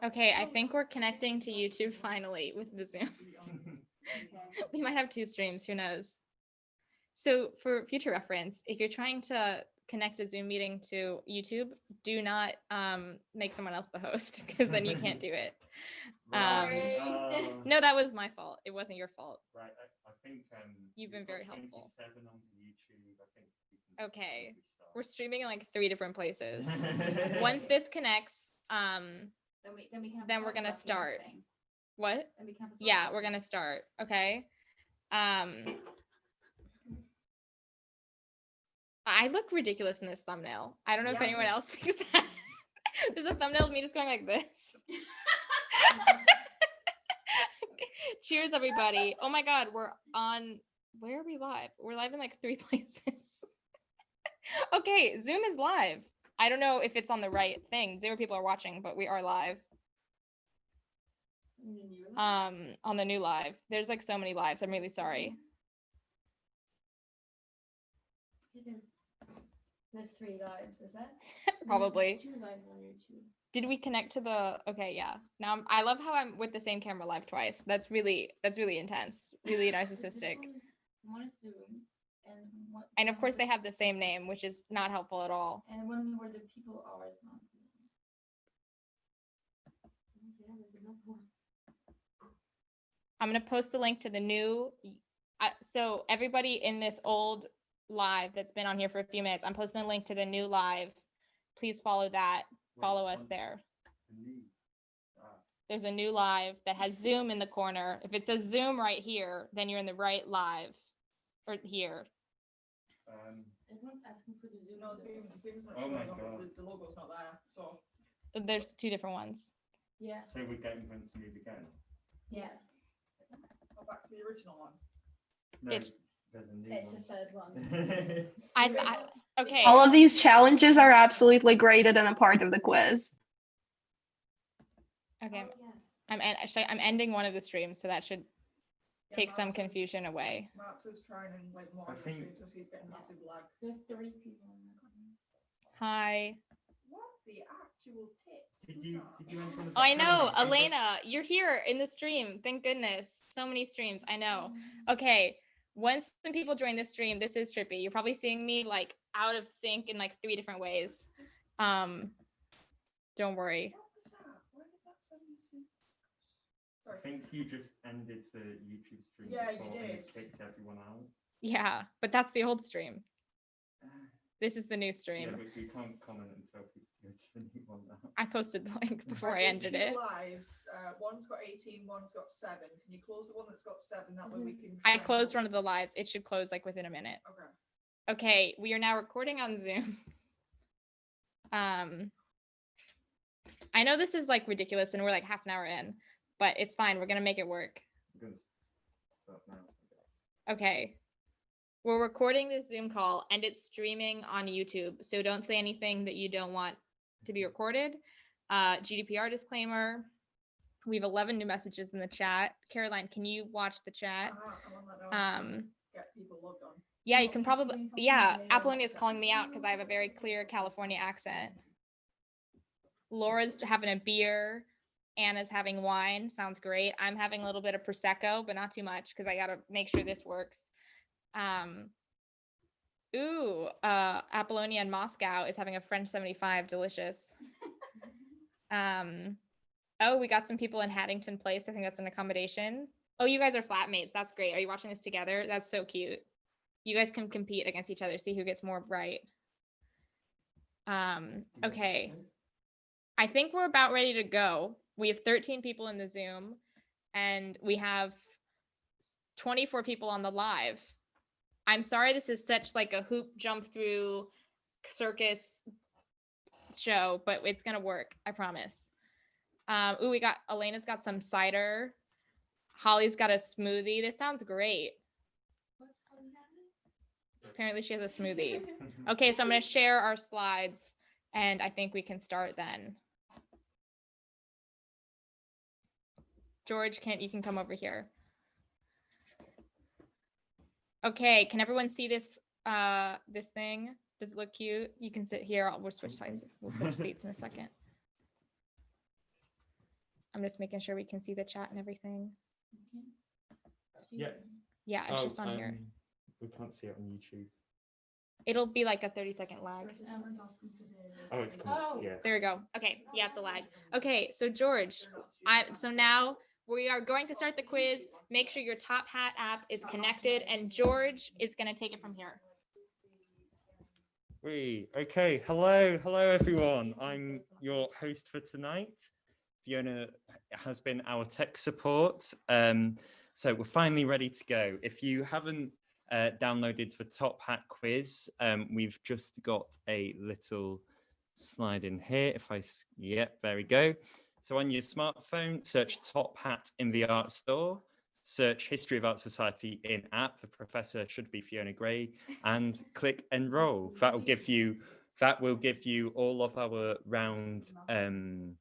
Okay, I think we're connecting to YouTube finally with the Zoom. We might have two streams, who knows? So for future reference, if you're trying to connect a Zoom meeting to YouTube, do not make someone else the host, because then you can't do it. No, that was my fault. It wasn't your fault. Right, I think you've been very helpful. 27 on YouTube. I think we can Okay, restart. we're streaming in like 3 different places. Once this connects, then we're gonna start. What? Yeah, we're gonna start. Okay. I look ridiculous in this thumbnail. I don't know if anyone else thinks that. There's a thumbnail of me just going like this. Cheers, everybody. Oh my God, we're on, where are we live? We're live in like 3 places. Okay, Zoom is live. I don't know if it's on the right thing. 0 people are watching, but we are live. On the new live. There's like so many lives. I'm really sorry. There's 3 lives, is that? Probably. There's 2 lives on YouTube. Did we connect to the, okay, yeah. Now I love how I'm with the same camera live twice. That's really intense, really narcissistic. One is Zoom, And of course they have the same name, which is not helpful at all. and one where the people are is not Zoom. Yeah, there's another one. I'm gonna post the link to the new, so everybody in this old live that's been on here for a few minutes, I'm posting a link to the new live. Please follow that. Follow us there. There's a new live that has Zoom in the corner. If it says Zoom right here, then you're in the right live, or here. Everyone's asking for the Zoom. No, Zoom's not Oh showing my up. God. The logo's not there. So There's 2 different ones. Yeah, So we're getting them to move again. yeah. go back to the original one. No, It's- there's a new It's one. the 3rd one. Okay. All of these challenges are absolutely graded and a part of the quiz. Okay. Oh, yes. I'm ending one of the streams, so that should Yeah, take some Mark's is- confusion away. Mark's is trying and like more I think- because he's getting massive lag. There's 3 people on the comment. Hi. What the actual tips? Did was you that? enter on the Oh, I back know, row? Elena, you're here in the stream. Thank goodness. So many streams. I know. Okay. Once some people join this stream, this is trippy. You're probably seeing me like out of sync in like 3 different ways. Don't worry. What was that? Where did that send you to? I Sorry. think you just ended the YouTube stream Yeah, you before and did. it kicked everyone out. Yeah, but that's the old stream. This is the new Yeah, stream. but we can't comment until people go to the new one now. I posted the link before I Right, there's ended 2 it. Lives. One's got 18, one's got 7. Can you close the one that's got 7? That way we can. I try and closed go- one of the lives. It should close like within a minute. Okay. Okay, we are now recording on Zoom. I know this is like ridiculous and we're like half an hour in, but it's fine. We're gonna make it work. I'm gonna start now. Okay. We're recording this Zoom call and it's streaming on YouTube. So don't say anything that you don't want to be recorded. GDPR disclaimer. We have 11 new messages in the chat. Caroline, can you watch the chat? I'm on that now. Um, Get people logged on. Yeah, you can She's probably, doing something yeah, later. Apollonia is calling me out because I have a very clear California accent. Laura's having a beer. Anna's having wine. Sounds great. I'm having a little bit of Prosecco, but not too much because I got to make sure this works. Apollonia in Moscow is having a French 75. Delicious. Oh, we got some people in Haddington Place. I think that's an accommodation. Oh, you guys are flatmates. That's great. Are you watching this together? That's so cute. You guys can compete against each other, see who gets more right. Okay. I think we're about ready to go. We have 13 people in the Zoom and we have 24 people on the live. I'm sorry this is such like a hoop jump through circus show, but it's gonna work, I promise. We got, Elena's got some cider. Holly's got a smoothie. This sounds great. What's Holly having? Apparently she has a smoothie. Okay, so I'm gonna share our slides and I think we can start then. George, you can come over here. Okay, can everyone see this this thing? Does it look cute? You can sit here. We'll switch sides. We'll switch seats in a second. I'm just making sure we can see the chat and everything. Yeah. Yeah, it's just on here. We can't see it on YouTube. It'll be like a 30-second lag. Someone's asking for the. Oh, it's coming. Oh, Yeah. there we go. Okay, yeah, it's a lag. Okay, so George, so now we are going to start the quiz. Make sure your Top Hat app is connected, and George is going to take it from here. Okay. Hello everyone. I'm your host for tonight. Fiona has been our tech support. So we're finally ready to go. If you haven't downloaded the Top Hat quiz, we've just got a little slide in here. Yep, there we go. So on your smartphone, search Top Hat in the Art Store. Search History of Art Society in app. The professor should be Fiona Gray, and click enroll. That will give you all of our rounds, and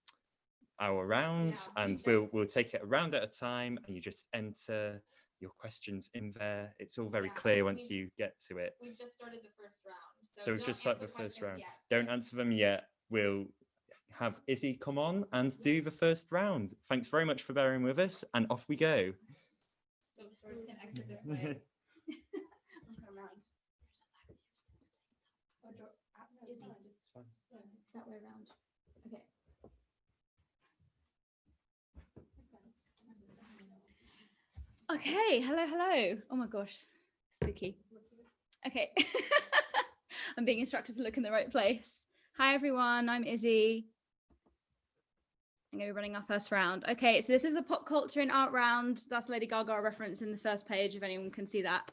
we'll take it a round at a time, and you just enter your questions in there. It's all very clear once you get to it. We've just started the first round. So just like the first round. Don't answer them yet. We'll have Izzy come on and do the first round. Thanks very much for bearing with us, and off we go. So George can exit this way. That way around. Okay. Okay, hello. Oh my gosh, spooky. Okay. I'm being instructed to look in the right place. Hi everyone, I'm Izzy. I'm gonna be running our first round. Okay, so this is a pop culture and art round. That's Lady Gaga reference in the first page, if anyone can see that.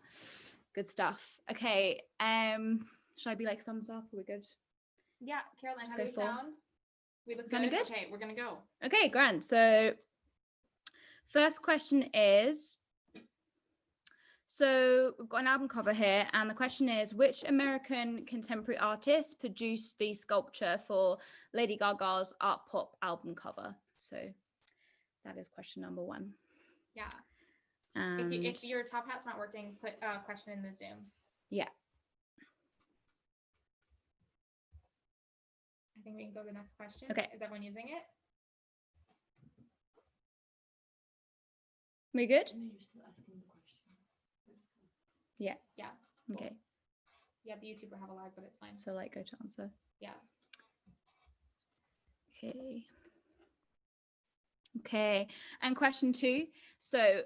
Good stuff. Okay, should I be like thumbs up? Are we good? Yeah, Caroline, Just how do go we full. sound? We look Sounding good? Okay, we're gonna go. Okay, grand. So first question is, so we've got an album cover here, and the question is, which American contemporary artist produced the sculpture for Lady Gaga's art pop album cover? So that is question number one. Yeah. And If your top hat's not working, put a question in the Zoom. yeah, I think we can go to the next question. Okay. Is everyone using it? we good? No, you're still asking the question. Yeah. Yeah. Okay, Yeah, the YouTube will have a lag, but it's fine. so like go to answer. Yeah. Okay, and question two. So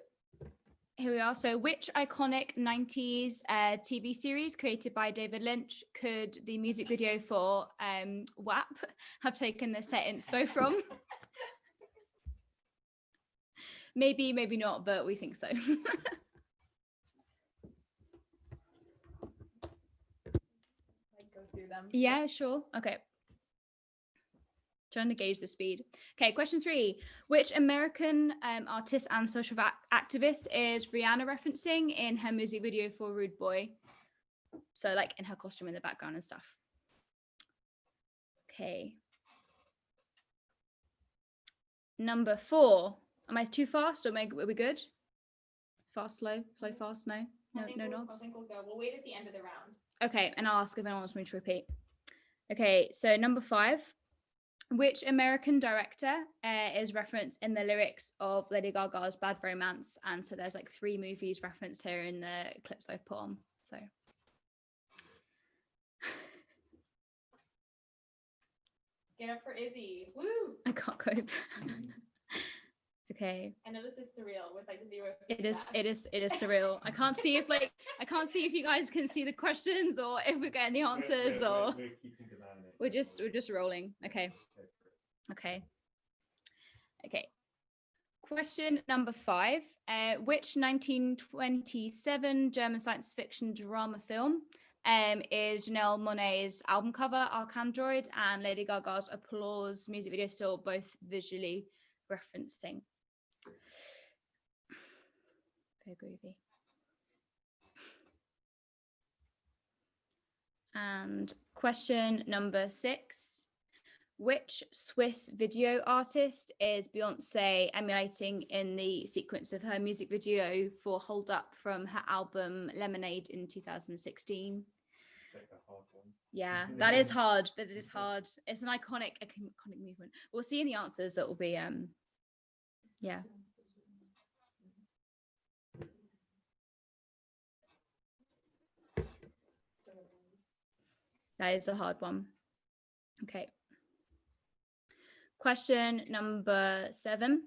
here we are. So which iconic 90s TV series created by David Lynch could the music video for WAP have taken the set inspo from? Maybe not, but we think so. Like go through them. Yeah, sure. Okay. Trying to gauge the speed. Okay, question three. Which American artist and social activist is Rihanna referencing in her music video for Rude Boy? So like in her costume in the background and stuff. Okay. Number four. Am I too fast or are we good? Fast, slow, fast, no? No I nods? think we'll go. We'll wait at the end of the round. Okay, and I'll ask if anyone wants me to repeat. Okay, so number five. Which American director is referenced in the lyrics of Lady Gaga's Bad Romance? And so there's like 3 movies referenced here in the clips I've put on. So Get up for Izzy. Woo! I can't cope. Okay. I know this is surreal with like zero. It is feedback. surreal. I can't see if you guys can see the questions or if we're getting the answers or We're keeping an eye on it. we're just rolling. Okay. Go for it. Okay. Question number 5. Which 1927 German science fiction drama film is Janelle Monáe's album cover, Arcandroid, and Lady Gaga's Applause music video still both visually referencing? Very groovy. And question number 6. Which Swiss video artist is Beyonce emulating in the sequence of her music video for Hold Up from her album Lemonade in 2016? Take a hard one. Yeah, that is hard. That is hard. It's an iconic movement. We'll see in the answers that will be Yeah. That is a hard one. Okay. Question number 7.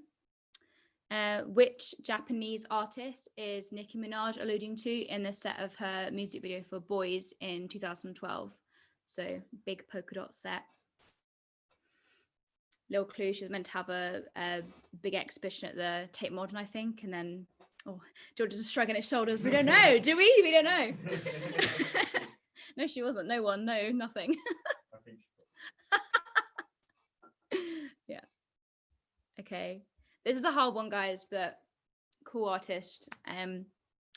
Which Japanese artist is Nicki Minaj alluding to in the set of her music video for Boys in 2012? So big polka dot set. Little clue, she was meant to have a big exhibition at the Tate Modern, I think, and then, oh, George is shrugging his shoulders. We don't know, do we? We don't know. No, she wasn't. No one. No, nothing. I think Yeah. Okay. This is a hard one, guys, but cool artist.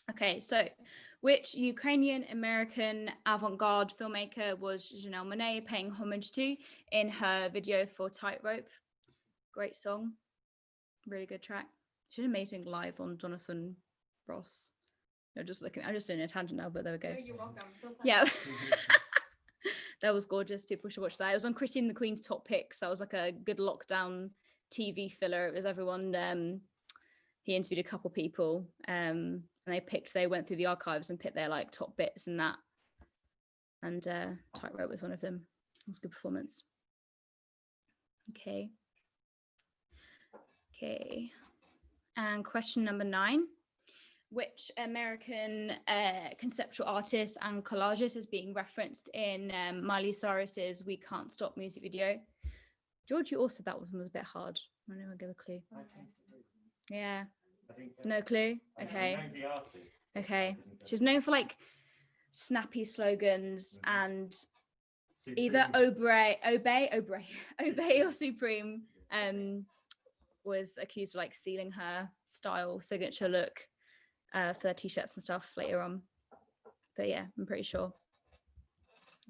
Okay, so which Ukrainian American avant-garde filmmaker was Janelle Monáe paying homage to in her video for Tightrope? Great song. Really good track. She's amazing live on Jonathan Ross. I'm just doing a tangent now, but there we go. No, you're welcome. Feel time. Yeah. That was gorgeous. People should watch that. It was on Christine the Queen's Top Picks. That was like a good lockdown TV filler. It was everyone. He interviewed a couple people, and they went through the archives and picked their like top bits and that. And Tightrope was one of them. It was a good performance. Okay. And question number 9. Which American conceptual artist and collagist is being referenced in Miley Cyrus's "We Can't Stop" music video? George, you also that one was a bit hard. I know I'll give a clue. Yeah. No clue. Okay. Okay. She's known for like snappy slogans and either Obey or Supreme was accused of like stealing her style signature look for their t-shirts and stuff later on. But yeah, I'm pretty sure.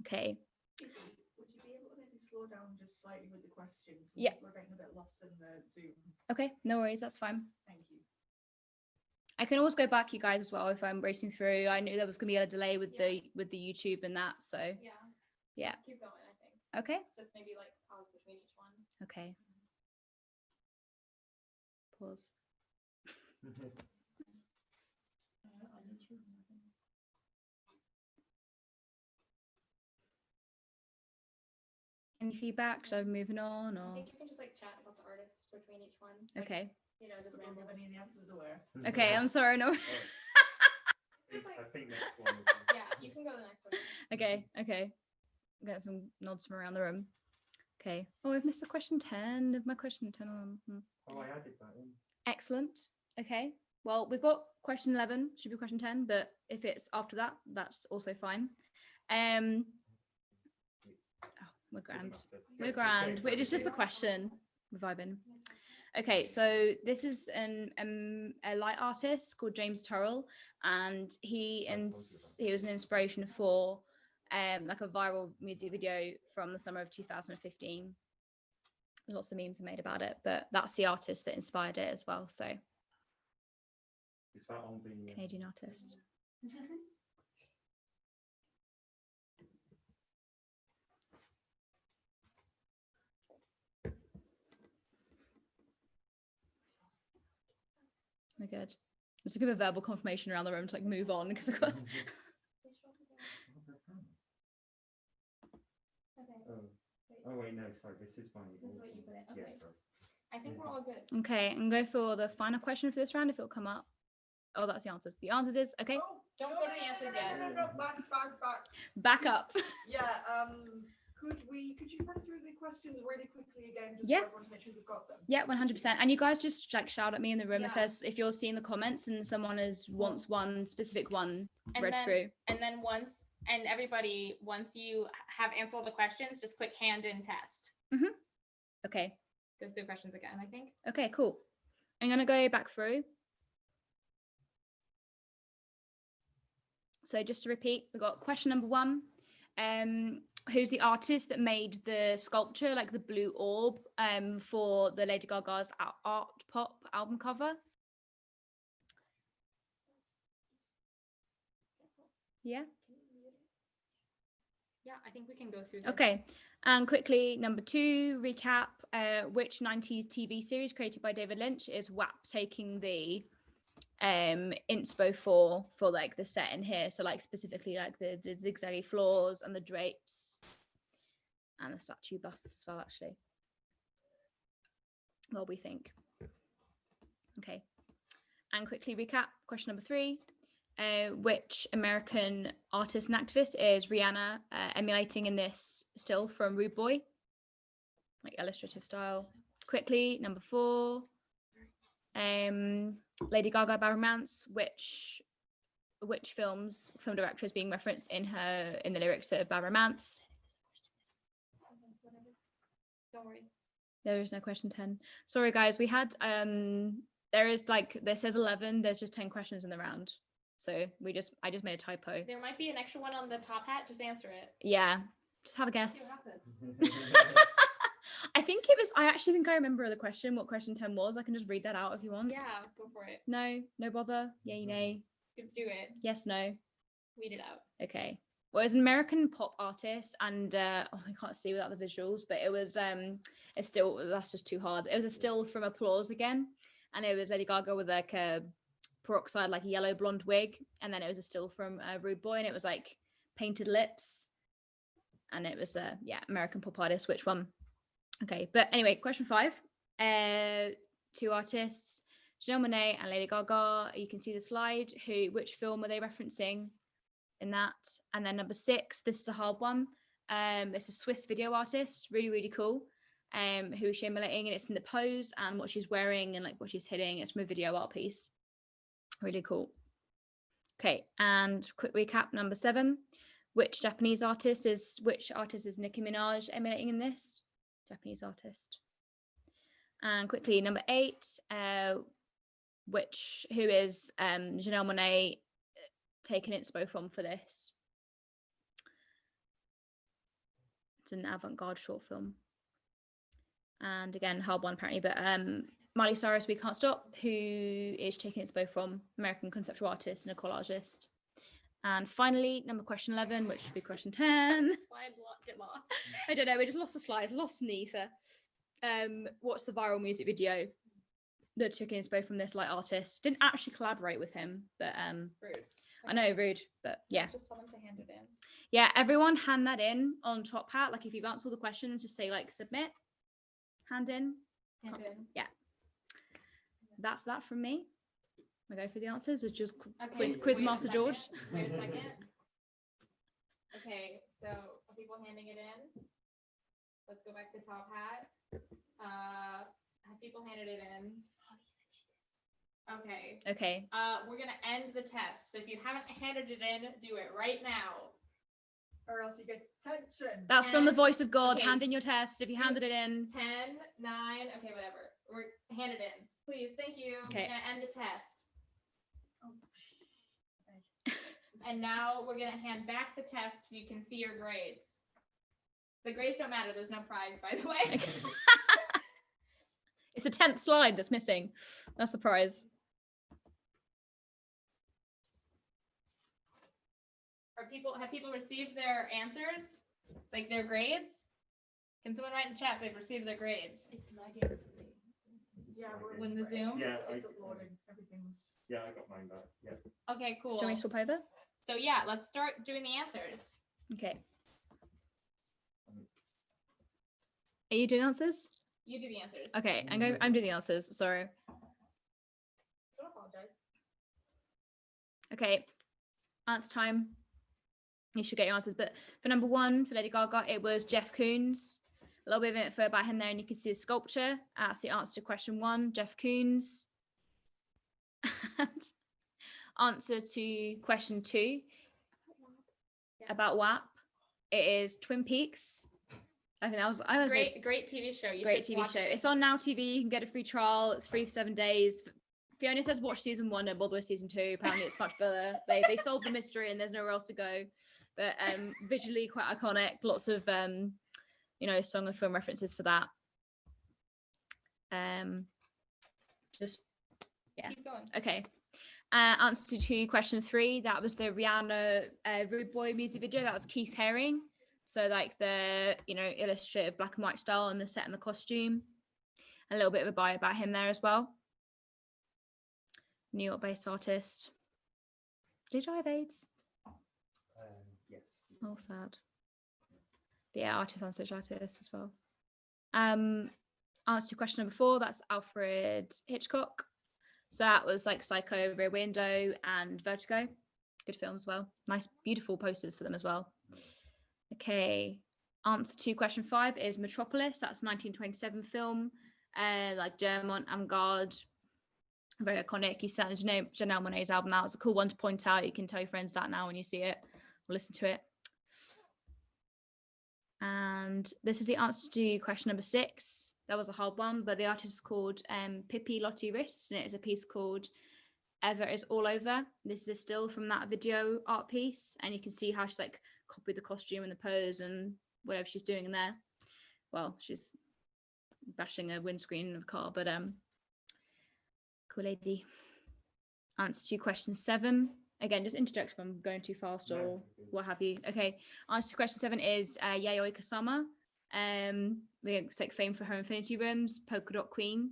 Okay. Would you be able to maybe slow down just slightly with the questions? Yeah. We're getting a bit lost in the Zoom. Okay, no worries, that's fine. Thank you. I can always go back, you guys, as well if I'm racing through. I knew there was gonna be a delay with the YouTube and that, so Yeah. yeah. Keep going, I think. Okay. Just maybe like pause between each one. Okay. Pause. Any feedback? Should I be moving on I or? think you can just like chat about the artists between each one. Like, Okay. You know, just Don't give randomly. any of the answers away. Okay, I'm sorry, no. I think next one. Yeah, you can go to the next one. Okay. Get some nods from around the room. Okay. Oh, I've missed a question 10. Of my question 10 on. Oh, I added that in. Excellent. Okay. Well, we've got question 11, should be question 10, but if it's after that, that's also fine. Oh, we're grand. We're grand. It's just a question. We're vibing. Okay, so this is a light artist called James Turrell, and he was an inspiration for like a viral music video from the summer of 2015. Lots of memes are made about it, but that's the artist that inspired it as well. So Is that on the Canadian artist. We're good. Let's give a verbal confirmation around the room to like move on because I've got. Oh wait, no, sorry. This is my. This is what you put in. Yeah, Okay. sorry. I think we're all good. Okay, and go for the final question for this round if it'll come up. Oh, that's the answers. The answers is okay. Oh, Don't go to the answers yet. No, back. Back up. Yeah, could you run through the questions really quickly again, just Yeah. for everyone to make sure we've got them? Yeah, 100%. And you guys just like shout at me in the room Yeah. if you're seeing the comments and someone wants one specific one And read then- through. And then once you have answered all the questions, just click hand in test. Okay. Go through the questions again, I think. Okay, cool. I'm gonna go back through. So just to repeat, we've got question number 1. Who's the artist that made the sculpture, like the blue orb, for the Lady Gaga's Art Pop album cover? Yeah. Yeah, I think we can go through this. Okay. And quickly, number 2, recap. which 90s TV series created by David Lynch is WAP taking the inspo for like the set in here? So like specifically like the zigzaggy floors and the drapes and the statue busts as well, actually. What we think. Okay. And quickly recap question number 3. Which American artist and activist is Rihanna emulating in this still from Rude Boy? Like illustrative style. Quickly, number 4. Lady Gaga by Romance. Which film director is being referenced in the lyrics of Bad Romance? Don't worry. There is no question 10. Sorry guys, we had there is like this says 11, there's just 10 questions in the round. So I just made a typo. There might be an extra one on the top hat. Just answer it. Yeah. Just have a guess. See what happens. I actually think I remember the question, what question 10 was. I can just read that out if you want. Yeah, go for it. No bother. Yay, nay. Let's do it. Yes, no. Read it out. Okay. Well, it's an American pop artist, and I can't see without the visuals, but it was it's still, that's just too hard. It was a still from Applause again, and it was Lady Gaga with like a peroxide, like a yellow blonde wig, and then it was a still from Rude Boy, and it was like painted lips, and it was American pop artist. Which one? Okay, but anyway, question 5. 2 artists, Janelle Monáe and Lady Gaga. You can see the slide. Which film are they referencing in that? And then number 6, this is a hard one. It's a Swiss video artist, really cool, who she's emulating, and it's in the pose and what she's wearing and like what she's hitting. It's from a video art piece. Really cool. Okay, and quick recap, number 7. Which artist is Nicki Minaj emulating in this? Japanese artist. And quickly, number 8, who is Janelle Monáe taken inspo from for this? It's an avant-garde short film. And again, hard one apparently, but Miley Cyrus, We Can't Stop, who is taking inspo from American conceptual artist and a collagist. And finally, question 11, which should be question 10. Slide get lost. I don't know, we just lost the slides, lost in the ether. What's the viral music video that took inspo from this like artist? Didn't actually collaborate with him, but Rude. I know, rude, but yeah. Just tell them to hand it in. Yeah, everyone hand that in on Top Hat. Like if you've answered all the questions, just say like submit, hand in. Hand it in. Yeah. That's that from me. I go for the answers. It's just Okay, quiz wait a master George. second. Wait a second. Okay, so are people handing it in? Let's go back to Top Hat. Have people handed it in? Okay. Okay. We're gonna end the test. So if you haven't handed it in, do it right now. Or else you get detention. That's from the 10. voice of God. Okay. Hand in your test. If you handed it in. 10, 9, okay, whatever. We're hand it in. Please, thank you. Okay. We're gonna end the test. Oh, And now we're gonna hand back the test so you can see your grades. The grades don't matter, there's no prize, by the way. Okay. It's the 10th slide that's missing. That's the prize. Have people received their answers? Like their grades? Can someone write in chat if they've received their grades? It's lagging. yeah, we're In the Zoom? Yeah, It's uploading. Everything's. Yeah, I got mine back. Yeah. Okay, cool. Do you want me to swap over? So yeah, let's start doing the answers. Okay. Are you doing answers? You do the answers. Okay, I'm doing the answers. Sorry. Don't apologize. Okay. Answer time. You should get your answers. But for number 1, for Lady Gaga, it was Jeff Koons. A little bit of info about him there, and you can see his sculpture. That's the answer to question 1, Jeff Koons. And answer to question 2 about WAP. It is Twin Peaks. I think that was Great TV show. You great should TV watch show. it. It's on Now TV. You can get a free trial. It's free for 7 days. Fiona says watch season 1 and bother with season 2. Apparently it's much better. They solved the mystery and there's nowhere else to go. But visually quite iconic. Lots of song and film references for that. Just yeah. Keep going. Okay. Answer to question 3. That was the Rihanna Rude Boy music video. That was Keith Haring. So like the, illustrative black and white style and the set and the costume. A little bit of a bio about him there as well. New York based artist. Did he die of AIDS? Yes. Oh, sad. But yeah, artist on such artist as well. Answer to question number 4, that's Alfred Hitchcock. So that was like Psycho, Rear Window, and Vertigo. Good film as well. Nice, beautiful posters for them as well. Okay. Answer to question 5 is Metropolis. That's a 1927 film. Like Dermot Amgard. Very iconic. He sent Janelle Monáe's album out. It's a cool one to point out. You can tell your friends that now when you see it or listen to it. And this is the answer to question number 6. That was a hard one, but the artist is called Pippi Lottie Wrist, and it is a piece called Ever Is All Over. This is a still from that video art piece, and you can see how she's like copied the costume and the pose and whatever she's doing in there. Well, she's bashing a windscreen of a car, but cool lady. Answer to question 7. Again, just interject if I'm going too fast or what have you. Okay, answer to question 7 is Yayoi Kusama. It's like famed for her Infinity Rooms, Polka Dot Queen.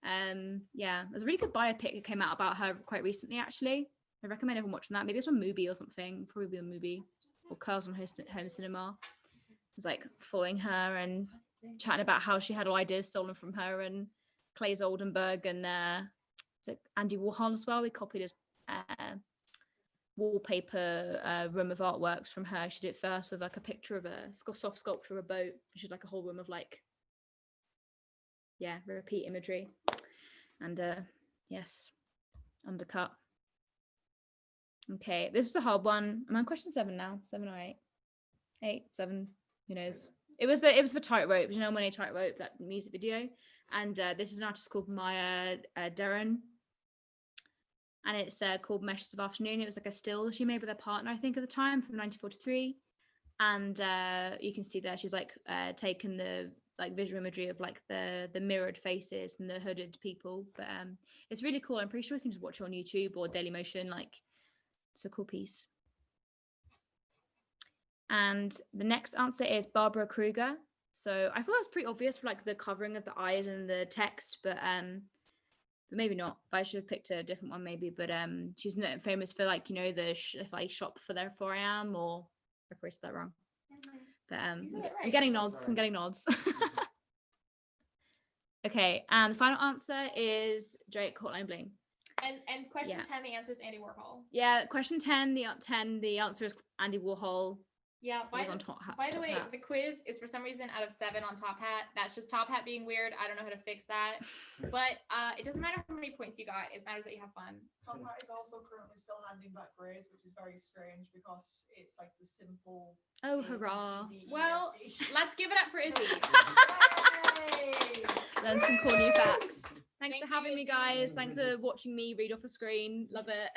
Yeah, there's a really good biopic that came out about her quite recently, actually. I recommend everyone watching that. Maybe it's on Mubi or something, probably a movie, or Curls on Home Cinema. It's like following her and chatting about how she had all ideas stolen from her, and Claes Oldenburg and Andy Warhol as well. We copied his wallpaper room of artworks from her. She did it first with like a picture of a soft sculpture of a boat. She had like a whole room of like, repeat imagery. And yes, undercut. Okay, this is a hard one. I'm on question 7 now. 7 or 8? 8, 7, who knows? It was for Tightrope, Monáe Tightrope, that music video. And this is an artist called Maya Deren. And it's called Meshes of Afternoon. It was like a still she made with her partner, I think, at the time, from 1943. And you can see there she's like taken the like visual imagery of like the mirrored faces and the hooded people. But it's really cool. I'm pretty sure you can just watch it on YouTube or Dailymotion. Like, it's a cool piece. And the next answer is Barbara Kruger. So I thought it was pretty obvious for like the covering of the eyes and the text, but maybe not. But I should have picked a different one maybe. But she's famous for like, the if I shop for Therefore I Am, or I pronounced that wrong. But I'm getting nods. I'm getting nods. Okay, and the final answer is Drake Hotline Bling. And question 10, the answer is Andy Warhol. Yeah, question 10, the answer is Andy Warhol. Yeah, by the way, Hat. the quiz is for some reason out of 7 on Top Hat. That's just Top Hat being weird. I don't know how to fix that. But it doesn't matter how many points you got. It matters that you have fun. Top Hat is also currently still handing back grades, which is very strange because it's like the simple. Oh, A, B, C, hurrah. D, E, Well, F, G. let's give it up for Izzy. Yay! Learn some cool new facts. Thanks Thank for having you, me, Izzy. guys. Thanks for watching me read off a screen. Love it.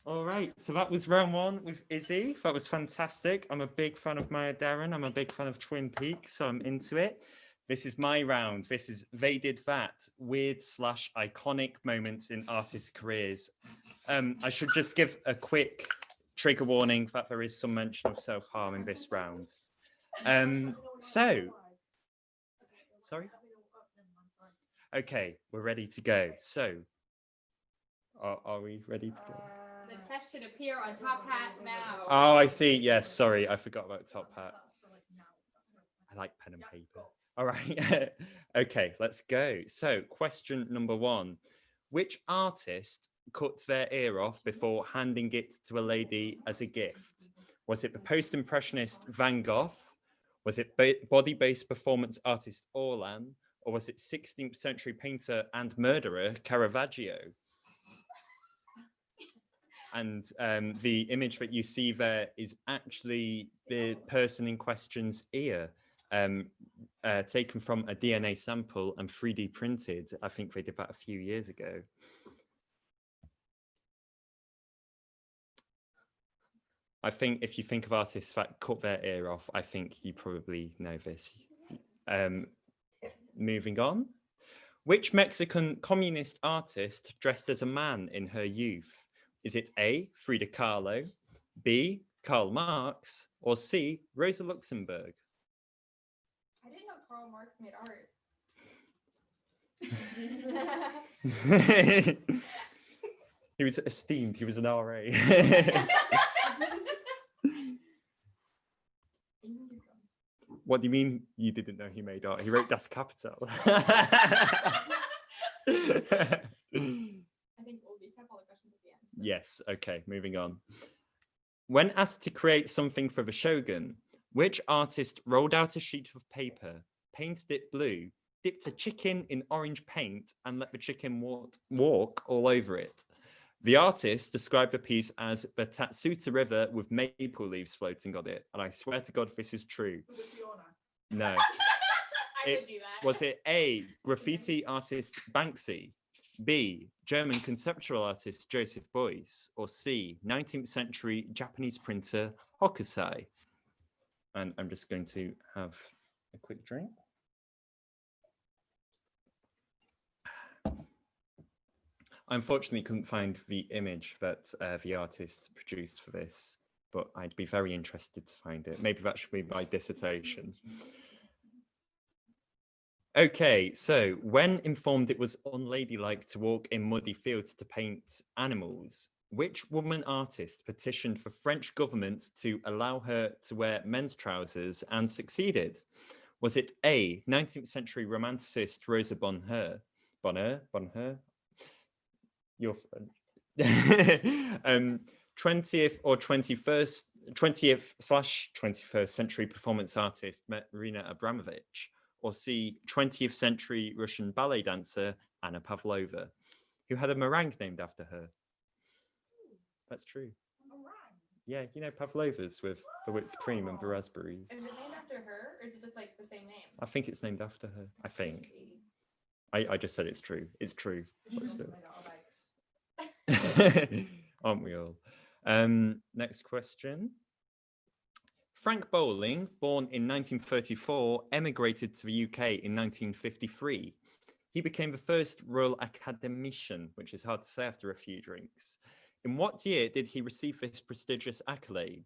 All right, so that was round 1 with Izzy. That was fantastic. I'm a big fan of Maya Deren. I'm a big fan of Twin Peaks, so I'm into it. This is my round. This is They Did That, weird/iconic moments in artists' careers. I should just give a quick trigger warning that there is some mention of self-harm in this round. Sorry? Okay, we're ready to go. So, are we ready to go? The test should appear on Top Hat now. Oh, I see. Yes, sorry, I forgot about Top Hat. I like pen and paper. All right. Okay, let's go. So, question number 1. Which artist cut their ear off before handing it to a lady as a gift? Was it the post-impressionist Van Gogh? Was it body-based performance artist Orlan? Or was it 16th century painter and murderer Caravaggio? And the image that you see there is actually the person in question's ear, taken from a DNA sample and 3D printed. I think they did that a few years ago. I think if you think of artists that cut their ear off, I think you probably know this. Moving on. Which Mexican communist artist dressed as a man in her youth? Is it A, Frida Kahlo, B, Karl Marx, or C, Rosa Luxemburg? I didn't know Karl Marx made art. He was esteemed. He was an RA. What do you mean you didn't know he made art? He wrote Das Kapital. I think we'll recap all the questions at the end. so- Yes, okay, moving on. When asked to create something for the Shogun, which artist rolled out a sheet of paper, painted it blue, dipped a chicken in orange paint, and let the chicken walk all over it? The artist described the piece as the Tatsuta River with maple leaves floating on it. And I swear to God, this is true. Was it Fiona? No. I It- would do that. Was it A, graffiti artist Banksy, B, German conceptual artist Joseph Beuys, or C, 19th century Japanese printer Hokusai? And I'm just going to have a quick drink. I unfortunately couldn't find the image that the artist produced for this, but I'd be very interested to find it. Maybe that should be my dissertation. Okay, so when informed it was unladylike to walk in muddy fields to paint animals, which woman artist petitioned for French government to allow her to wear men's trousers and succeeded? Was it A, 19th century romanticist Rosa Bonheur? Bonheur? Your 20th or 20th/21st century performance artist Marina Abramovich, or C, 20th century Russian ballet dancer Anna Pavlova, who had a meringue named after her. That's true. Yeah, you know Pavlovas with the whipped cream and the raspberries. Is it named after her, or is it just like the same name? I think it's named after her. I think. I just said it's true. It's true. She But must have still. made out of eggs. Aren't we all? Next question. Frank Bowling, born in 1934, emigrated to the UK in 1953. He became the first Royal Academician, which is hard to say after a few drinks. In what year did he receive this prestigious accolade?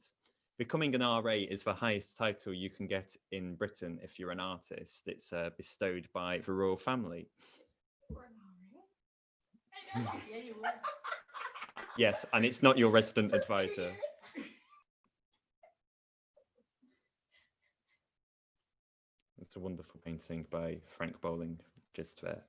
Becoming an RA is the highest title you can get in Britain if you're an artist. It's bestowed by the royal family. I know. Yeah, you would. Yes, and it's not your resident advisor. It's a wonderful painting by Frank Bowling, just there.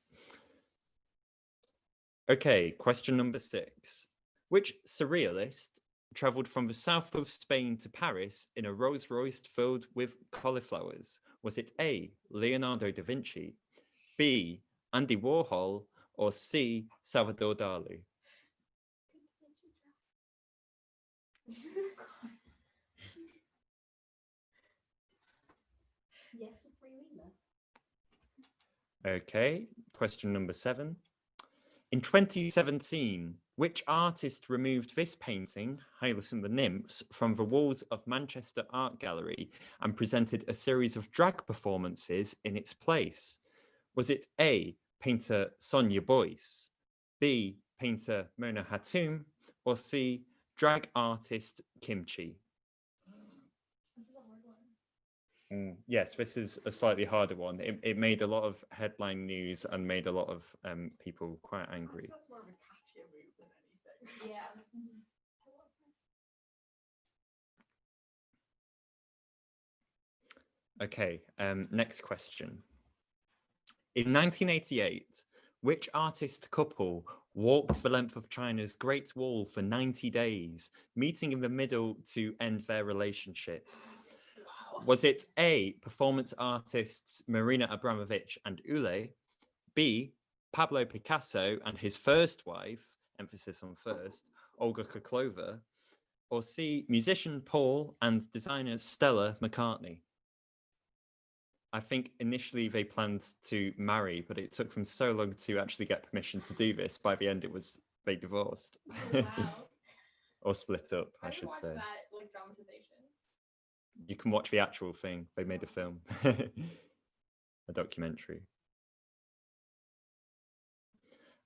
Okay, question number 6. Which surrealist travelled from the south of Spain to Paris in a Rolls Royce filled with cauliflowers? Was it A, Leonardo da Vinci, B, Andy Warhol, or C, Salvador Dali? Yes, or free reader. Okay, question number 7. In 2017, which artist removed this painting, Hylas and the Nymphs, from the walls of Manchester Art Gallery and presented a series of drag performances in its place? Was it A, painter Sonia Boyce, B, painter Mona Hatoum, or C, drag artist Kimchi? This is a hard one. Yes, this is a slightly harder one. It made a lot of headline news and made a lot of people quite angry. That's more of a catchier move than anything. Yeah. Okay, next question. In 1988, which artist couple walked the length of China's Great Wall for 90 days, meeting in the middle to end their relationship? Wow. Was it A, performance artists Marina Abramovich and Ule, B, Pablo Picasso and his first wife, emphasis on first, Olga Koklova, or C, musician Paul and designer Stella McCartney? I think initially they planned to marry, but it took them so long to actually get permission to do this. By the end, they divorced. Wow. Or split up, I I should should watch say. that like dramatization. You can watch the actual thing. They made a film, a documentary.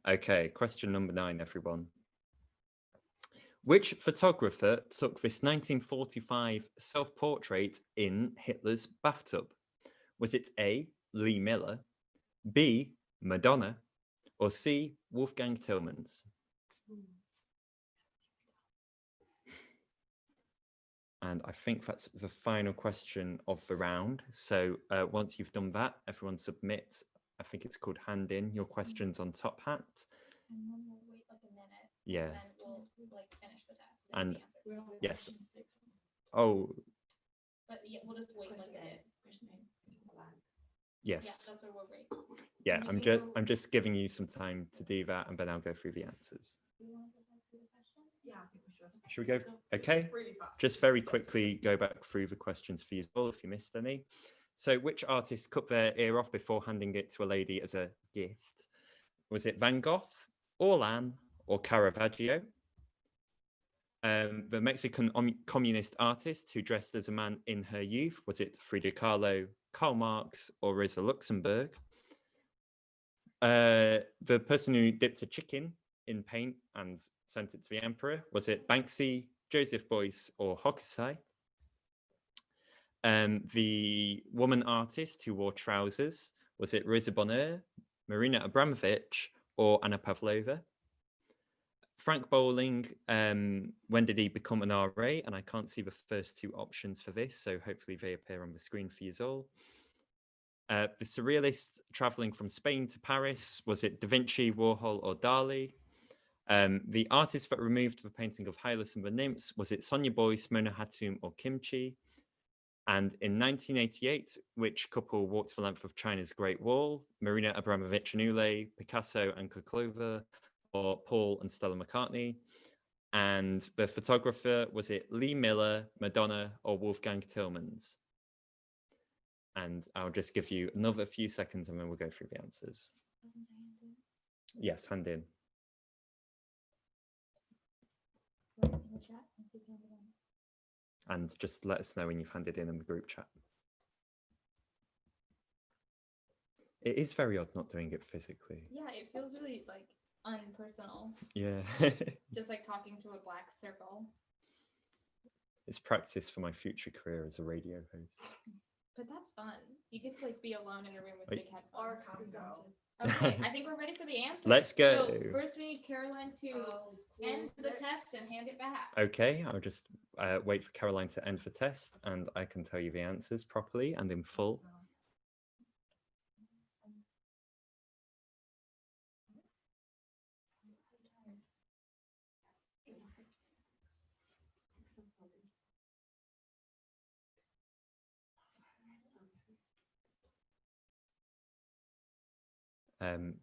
Okay, question number 9, everyone. Which photographer took this 1945 self-portrait in Hitler's bathtub? Was it A, Lee Miller, B, Madonna, or C, Wolfgang Tillmans? And I think that's the final question of the round. So once you've done that, everyone submit, I think it's called hand in, your questions on Top Hat. And then we'll wait like a minute. Yeah. And then we'll like finish the test And- the answers. Yes. Oh, But yeah, we'll just wait like a bit. Yeah, yes. that's where we'll wait. Yeah, you I'm can just go- I'm just giving you some time to do that, and then I'll go through the answers. Yeah, I think we should. Should we go? Okay. Really fast. Just very quickly go back through the questions for you as well if you missed any. So which artist cut their ear off before handing it to a lady as a gift? Was it Van Gogh, Orlan, or Caravaggio? The Mexican communist artist who dressed as a man in her youth, was it Frida Kahlo, Karl Marx, or Rosa Luxemburg? The person who dipped a chicken in paint and sent it to the emperor, was it Banksy, Joseph Beuys, or Hokusai? The woman artist who wore trousers, was it Rosa Bonheur, Marina Abramovich, or Anna Pavlova? Frank Bowling, when did he become an RA? And I can't see the first two options for this, so hopefully they appear on the screen for you all. The surrealists traveling from Spain to Paris, was it Da Vinci, Warhol, or Dali? The artist that removed the painting of Hylas and the Nymphs, was it Sonia Boyce, Mona Hatoum, or Kimchi? And in 1988, which couple walked the length of China's Great Wall? Marina Abramovich and Ulay, Picasso and Kuklova, or Paul and Stella McCartney? And the photographer, was it Lee Miller, Madonna, or Wolfgang Tillmans? And I'll just give you another few seconds and then we'll go through the answers. Yes, hand in. And just let us know when you've handed in the group chat. It is very odd not doing it physically. Yeah, it feels really like unpersonal. Yeah. Just like talking to a black circle. It's practice for my future career as a radio host. But that's fun. You get to like be alone in a room with Wait. big Or headphones. can go. Okay, I think we're ready for the answer. Let's go. So first we need Caroline to end the test and hand it back. Okay, I'll just wait for Caroline to end the test and I can tell you the answers properly and in full.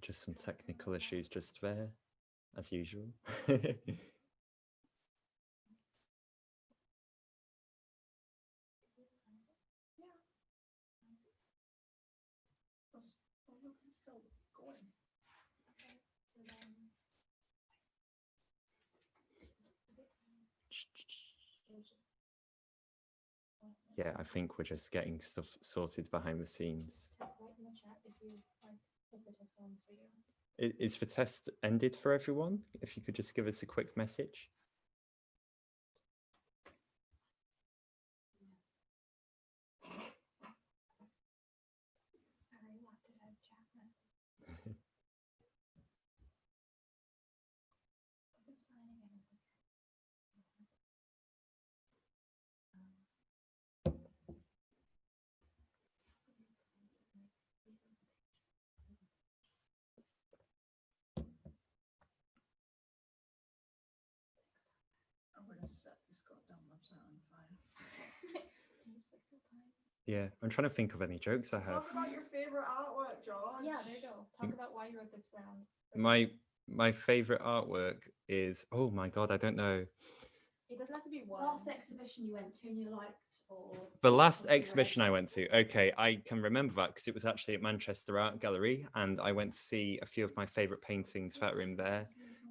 Just some technical issues just there, as usual. It's still going. Yeah, I think we're just getting stuff sorted behind the scenes. Write in the chat if you like if the test ends for you. Is the test ended for everyone? If you could just give us a quick message. Sorry, locked it out chat message. Wasn't signing in. I'm gonna set this goddamn website on fire. Yeah, I'm trying to think of any jokes I have. Talk about your favorite artwork, George. Yeah, there you go. Talk about why you wrote this round. My favorite artwork is, oh my God, I don't know. It doesn't have to be one. Last exhibition you went to and you liked, or The last or you exhibition read? I went to, okay, I can remember that because it was actually at Manchester Art Gallery and I went to see a few of my favorite paintings that are in there.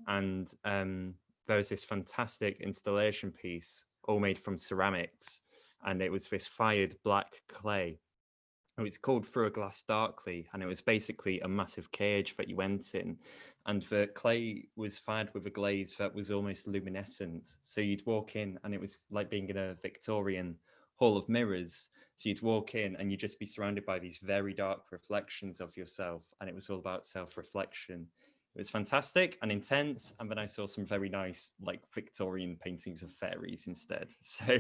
And there was this fantastic installation piece all made from ceramics and it was this fired black clay. Oh, it's called Through a Glass Darkly, and it was basically a massive cage that you went in, and the clay was fired with a glaze that was almost luminescent. So you'd walk in, and it was like being in a Victorian hall of mirrors. So you'd walk in, and you'd just be surrounded by these very dark reflections of yourself, and it was all about self-reflection. It was fantastic and intense, and then I saw some very nice, like Victorian paintings of fairies instead. So,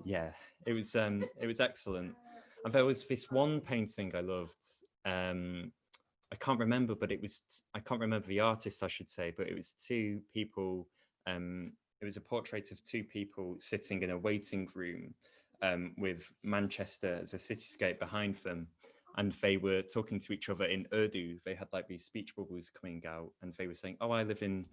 yeah, it was excellent. And there was this one painting I loved. I can't remember, but I can't remember the artist, I should say, but it was two people. It was a portrait of two people sitting in a waiting room with Manchester as a cityscape behind them. And they were talking to each other in Urdu. They had like these speech bubbles coming out, and they were saying, "Oh, I live in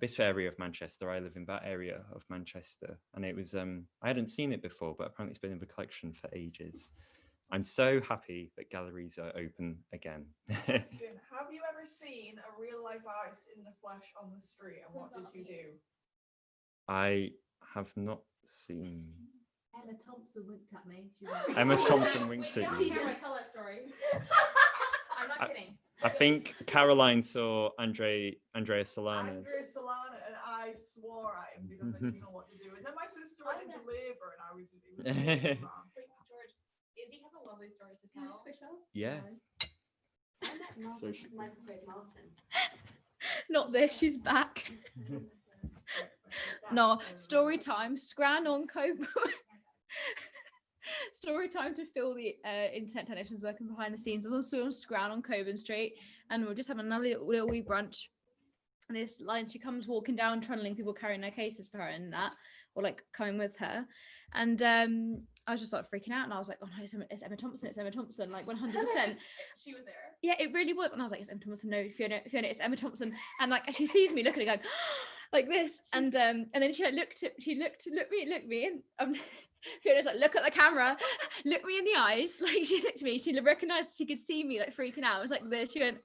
this area of Manchester. I live in that area of Manchester." And it was, I hadn't seen it before, but apparently it's been in the collection for ages. I'm so happy that galleries are open again. Question: have you ever seen a real life artist in the flesh on the street, and what did you do? I have not seen. Emma Thompson winked at me. She was like, Emma Thompson winked at you. Tell that story. I'm not kidding. I think Caroline saw Andrea Solanas. Andrea Solana, and I swore at him because I didn't know what to do. And then my sister went into labour, and I was just, it was really wrong. Wait, George, Izzy has a lovely story to "Can I tell. switch up?" Yeah. I met So Martin, she- Michael Craig Martin. Not this, she's back. No, story time, Scran on Cobra. Story time to fill the internet technicians working behind the scenes. I was also on Scran on Coburn Street, and we're just having another little wee brunch. And this line, she comes walking down, trundling people carrying their cases for her and that, or like coming with her. And I was just like freaking out, and I was like, "Oh no, it's Emma Thompson! It's Emma Thompson! Like 100%." She was there. Yeah, it really was. And I was like, "It's Emma Thompson, no, Fiona, it's Emma Thompson." And like, she sees me looking and going like this, and then she like looked me, and Fiona's like, "Look at the camera, look me in the eyes." Like, she looked at me, she recognized, she could see me like freaking out. I was like this, she went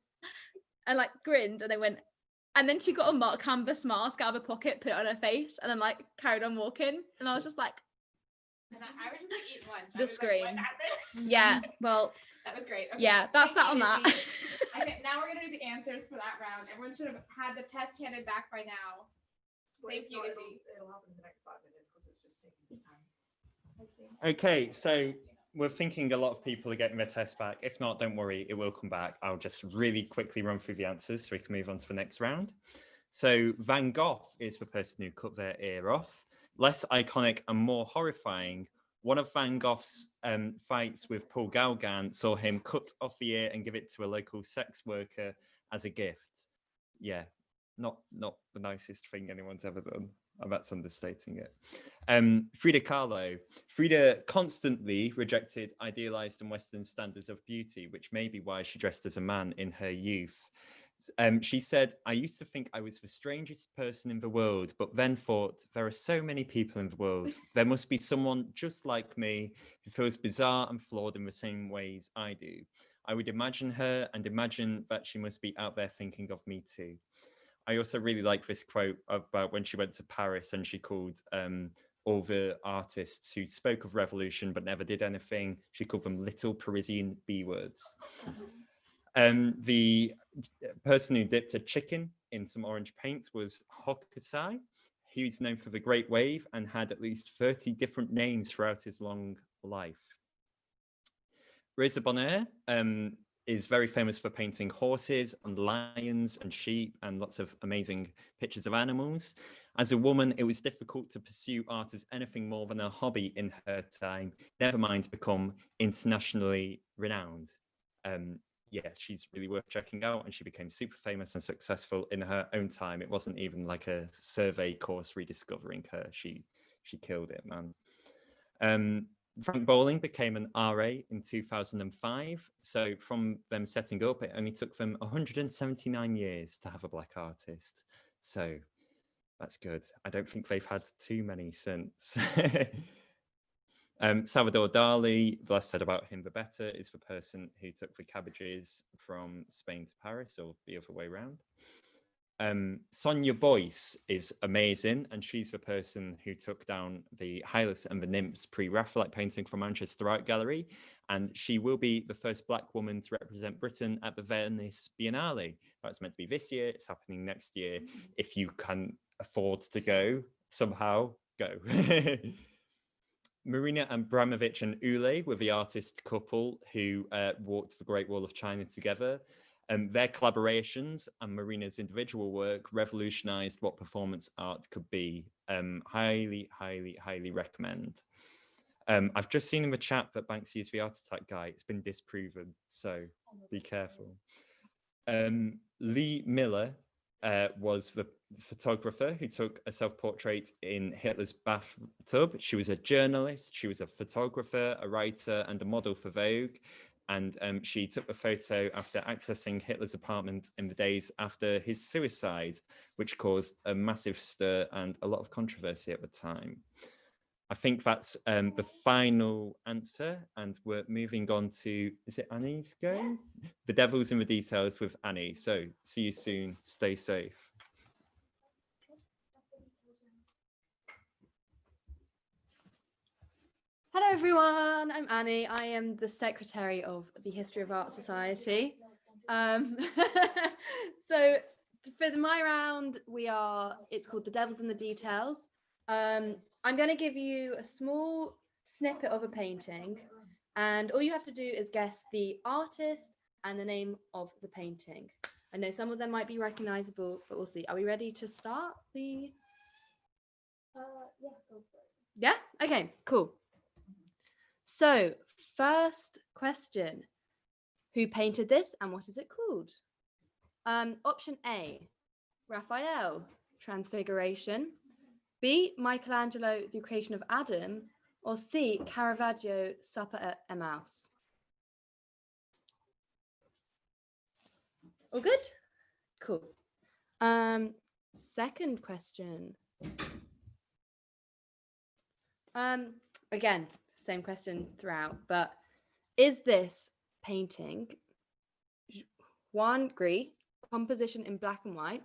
and like grinned, and then went, and then she got a canvas mask out of her pocket, put it on her face, and then like carried on walking. And I was just like, And I would just like eat lunch. The I was scream. Like, what happened? yeah, well, That was great. Okay, yeah, that's thank that you, on that. Izzy. Okay, now we're gonna do the answers for that round. Everyone should have had the test handed back by now. But Thank if you, not, Izzy. It'll happen in the next 5 minutes because it's just taking its time. Okay, so we're thinking a lot of people are getting their test back. If not, don't worry, it will come back. I'll just really quickly run through the answers so we can move on to the next round. So Van Gogh is the person who cut their ear off. Less iconic and more horrifying, one of Van Gogh's fights with Paul Gauguin saw him cut off the ear and give it to a local sex worker as a gift. Yeah, not the nicest thing anyone's ever done. That's understating it. Frida Kahlo. Frida constantly rejected idealized and Western standards of beauty, which may be why she dressed as a man in her youth. She said, "I used to think I was the strangest person in the world, but then thought, there are so many people in the world. There must be someone just like me who feels bizarre and flawed in the same ways I do. I would imagine her and imagine that she must be out there thinking of me too." I also really like this quote about when she went to Paris and she called all the artists who spoke of revolution but never did anything, she called them little Parisian B words. The person who dipped a chicken in some orange paint was Hokusai. He was known for the Great Wave and had at least 30 different names throughout his long life. Rosa Bonheur is very famous for painting horses and lions and sheep and lots of amazing pictures of animals. As a woman, it was difficult to pursue art as anything more than a hobby in her time, never mind become internationally renowned. Yeah, she's really worth checking out, and she became super famous and successful in her own time. It wasn't even like a survey course rediscovering her. She killed it, man. Frank Bowling became an RA in 2005. So from them setting up, it only took them 179 years to have a black artist. So that's good. I don't think they've had too many since. Salvador Dali, the less said about him, the better, is the person who took the cabbages from Spain to Paris, or the other way around. Sonia Boyce is amazing, and she's the person who took down the Hylas and the Nymphs pre-Raphaelite painting from Manchester Art Gallery, and she will be the first Black woman to represent Britain at the Venice Biennale. That's meant to be this year. It's happening next year. If you can afford to go somehow, go. Marina Abramovich and Ule were the artist couple who walked the Great Wall of China together. Their collaborations and Marina's individual work revolutionized what performance art could be. Highly, highly, highly recommend. I've just seen in the chat that Banksy is the art attack guy. It's been disproven, so be careful. Lee Miller was the photographer who took a self-portrait in Hitler's bathtub. She was a journalist, she was a photographer, a writer, and a model for Vogue. And she took the photo after accessing Hitler's apartment in the days after his suicide, which caused a massive stir and a lot of controversy at the time. I think that's the final answer, and we're moving on to, is it Annie's go? Yes. The devil's in the details with Annie. So see you soon. Stay safe. Hello everyone, I'm Annie. I am the secretary of the History of Art Society. So for my round, it's called The Devil's in the Details. I'm going to give you a small snippet of a painting, and all you have to do is guess the artist and the name of the painting. I know some of them might be recognizable, but we'll see. Are we ready to start the... Yeah, go for it. Yeah? Okay, cool. So, first question. Who painted this and what is it called? Option A, Raphael, Transfiguration. B, Michelangelo, The Creation of Adam. Or C, Caravaggio, Supper at Emmaus. All good? Cool. Second question. Again, same question throughout, but is this painting Juan Gris, composition in black and white,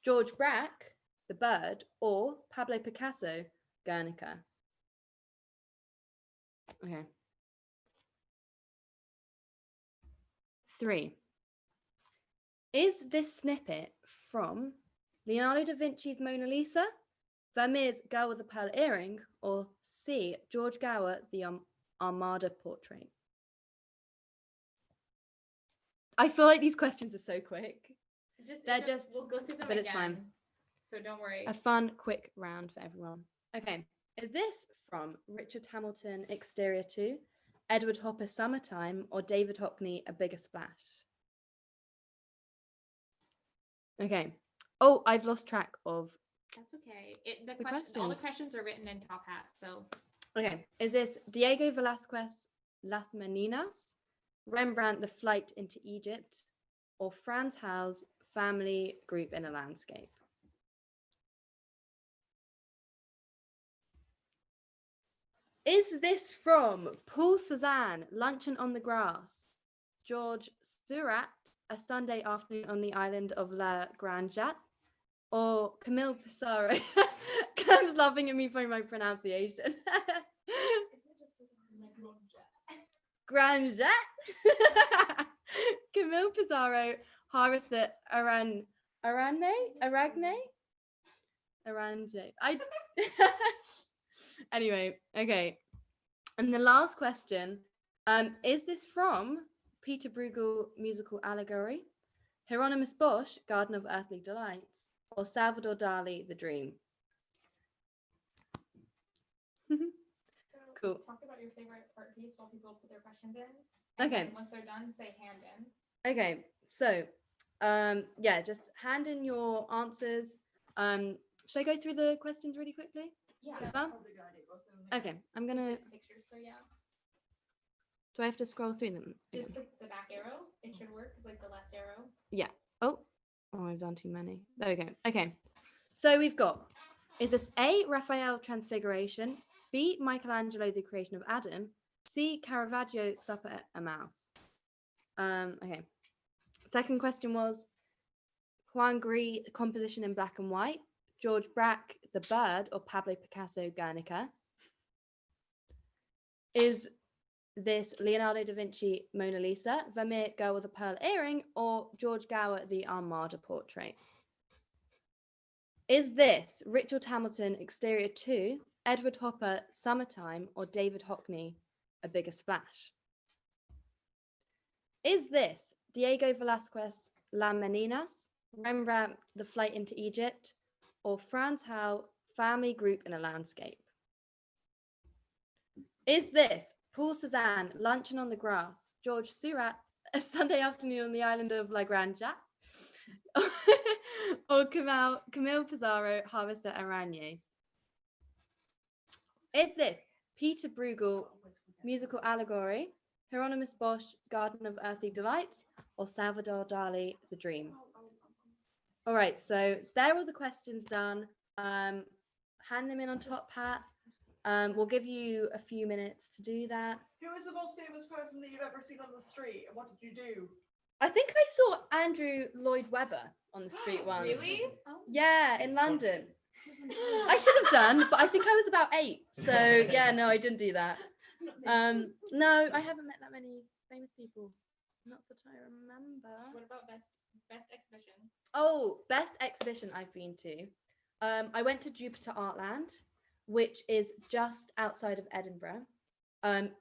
George Braque, The Bird, or Pablo Picasso, Guernica? Okay. 3. Is this snippet from Leonardo da Vinci's Mona Lisa, Vermeer's Girl with a Pearl Earring, or C, George Gower, The Armada Portrait? I feel like these questions are so quick. We'll go through them but it's fine. again, so don't worry. A fun, quick round for everyone. Okay, is this from Richard Hamilton, Exterior 2, Edward Hopper, Summertime, or David Hockney, A Bigger Splash? Okay. Oh, I've lost track of... That's okay. All the questions. questions are written in top hat, so Okay, is this Diego Velázquez, Las Meninas, Rembrandt, The Flight into Egypt, or Frans Hals, Family Group in a Landscape? Is this from Paul Cézanne, Luncheon on the Grass, George Seurat, A Sunday Afternoon on the Island of La Grande Jatte, or Camille Pissarro? Cam's laughing at me for my pronunciation. Isn't it just Grande Jatte? Camille Pissarro, Harissa Aranje. Anyway, okay. And the last question, is this from Peter Bruegel Musical Allegory, Hieronymus Bosch, Garden of Earthly Delights, or Salvador Dali, The Dream? Cool. Talk about your favorite art piece while people put their questions in. Okay. And once they're done, say hand in. Okay, so yeah, just hand in your answers. Should I go through the questions really quickly? Yeah. As well? Okay, I'm gonna. It's pictures, so yeah. Do I have to scroll through them? Just again? the back arrow. It should work, like the left arrow. Oh, I've done too many. There we go. Okay, so we've got, is this A, Raphael, Transfiguration, B, Michelangelo, The Creation of Adam, C, Caravaggio, Supper at Emmaus? Okay. Second question was, Juan Gris, composition in black and white, George Braque, The Bird, or Pablo Picasso, Guernica? Is this Leonardo da Vinci, Mona Lisa, Vermeer, Girl with a Pearl Earring, or George Gower, The Armada Portrait? Is this Richard Hamilton, Exterior 2, Edward Hopper, Summertime, or David Hockney, A Bigger Splash? Is this Diego Velázquez, Las Meninas, Rembrandt, The Flight into Egypt, or Frans Hal, Family Group in a Landscape? Is this Paul Cézanne, Luncheon on the Grass, George Seurat, A Sunday Afternoon on the Island of La Grande Jatte, or Camille Pissarro, Harvester Araignée? Is this Peter Bruegel, Musical Allegory, Hieronymus Bosch, Garden of Earthly Delight, or Salvador Dali, The Dream? All right, so there are all the questions done. Hand them in on Top Hat. We'll give you a few minutes to do that. Who is the most famous person that you've ever seen on the street, and what did you do? I think I saw Andrew Lloyd Webber on the street once. Really? Yeah, in London. I should have done, but I think I was about 8. So yeah, no, I didn't do that. No, I haven't met that many famous people. Not that I remember. What about best exhibition? Oh, best exhibition I've been to. I went to Jupiter Artland, which is just outside of Edinburgh.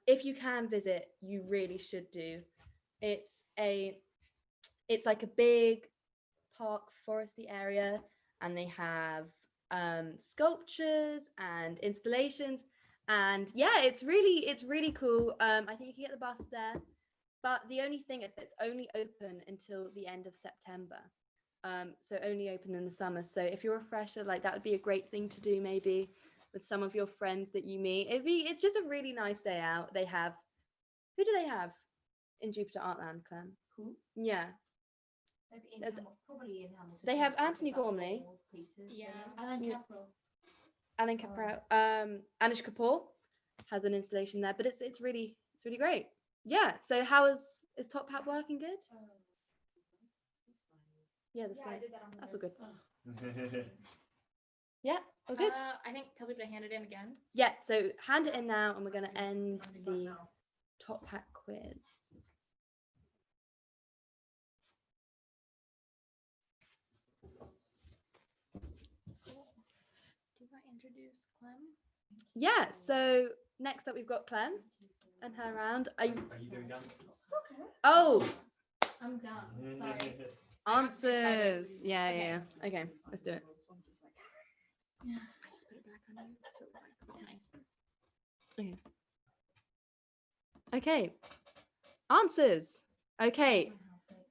If you can visit, you really should do. It's like a big park foresty area, and they have sculptures and installations, and yeah, it's really cool. I think you can get the bus there, but the only thing is it's only open until the end of September. So only open in the summer. So if you're a fresher, like that would be a great thing to do, maybe with some of your friends that you meet. It's just a really nice day out. They have, who do they have in Jupiter Artland, Clem? Who? Yeah. Probably in Hamilton. They have Anthony Gormley. Yeah. Alan Yeah. Caprell. Alan Caprell, Anish Kapoor has an installation there, but it's really great. Yeah. So is Top Hat working good? Yeah, the Yeah, I slide. did that on That's all purpose. good. Yeah, all good. I think tell people to hand it in again. Yeah. So hand it in now, and we're gonna end Handing back the now. Top Hat quiz. Do you want to introduce Clem? Yeah. So next up, we've got Clem and her round. Are you? Are you doing dances? Okay. Oh, I'm done. Sorry. answers. Yeah. Okay, let's do it. Yeah. I just put it back on you. So nice. Okay. Answers. Okay.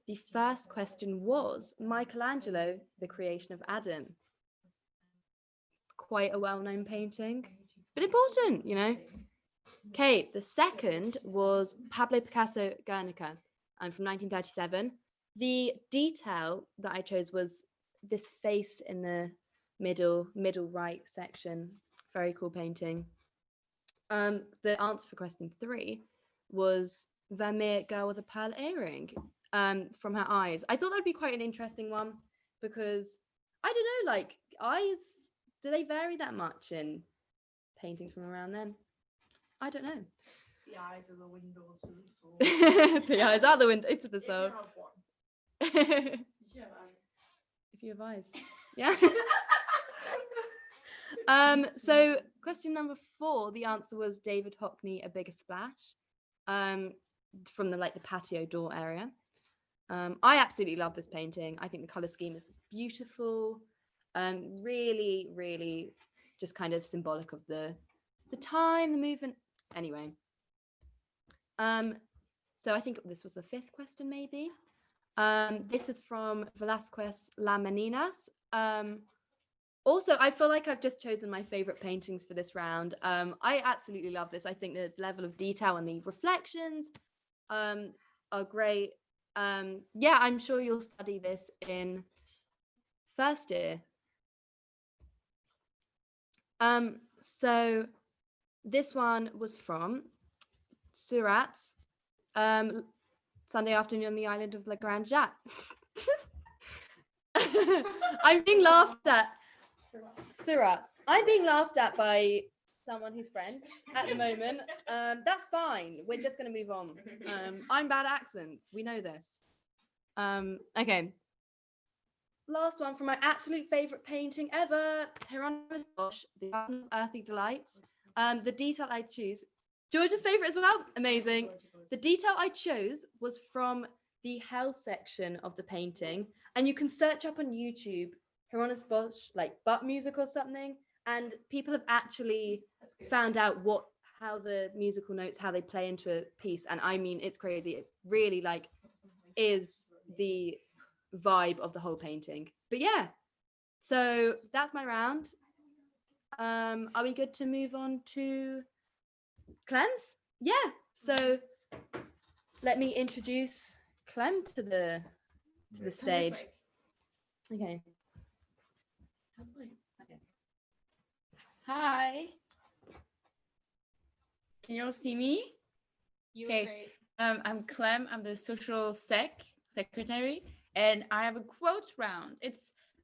The first question was Michelangelo, The Creation of Adam. Quite a well-known painting, but important, you know. Okay, the second was Pablo Picasso, Guernica. I'm from 1937. The detail that I chose was this face in the middle right section. Very cool painting. The answer for question 3 was Vermeer, Girl with a Pearl Earring, from her eyes. I thought that'd be quite an interesting one because I don't know, like eyes, do they vary that much in paintings from around then? I don't know. The eyes are the windows to the soul. The eyes are the window to the If you soul. have one. If You have eyes. you have eyes. Yeah. So question number 4, the answer was David Hockney, A Bigger Splash, from the patio door area. I absolutely love this painting. I think the color scheme is beautiful. Really just kind of symbolic of the time, the movement. Anyway, so I think this was the 5th question, maybe. This is from Velázquez, Las Meninas. Also, I feel like I've just chosen my favorite paintings for this round. I absolutely love this. I think the level of detail and the reflections are great. Yeah, I'm sure you'll study this in first year. So this one was from Seurat's Sunday Afternoon on the Island of La Grande Jatte. I'm being laughed at. Surah, I'm being laughed at by someone who's French at the moment. That's fine. We're just gonna move on. I'm bad at accents. We know this. Okay. Last one from my absolute favorite painting ever, Hieronymus Bosch, The Garden of Earthly Delights. The detail I choose, George's favorite as well. Amazing. The detail I chose was from the hell section of the painting, and you can search up on YouTube Hieronymus Bosch like butt music or something, and people have actually found out how the musical notes, how they play into a piece, and I mean it's crazy. It really like is the vibe of the whole painting. But yeah, so that's my round. Are we good to move on to Clem's? Yeah, so let me introduce Clem to the stage. Okay. Hi. Can you all see me? You Okay. were great. I'm Clem. I'm the social secretary, and I have a quote round.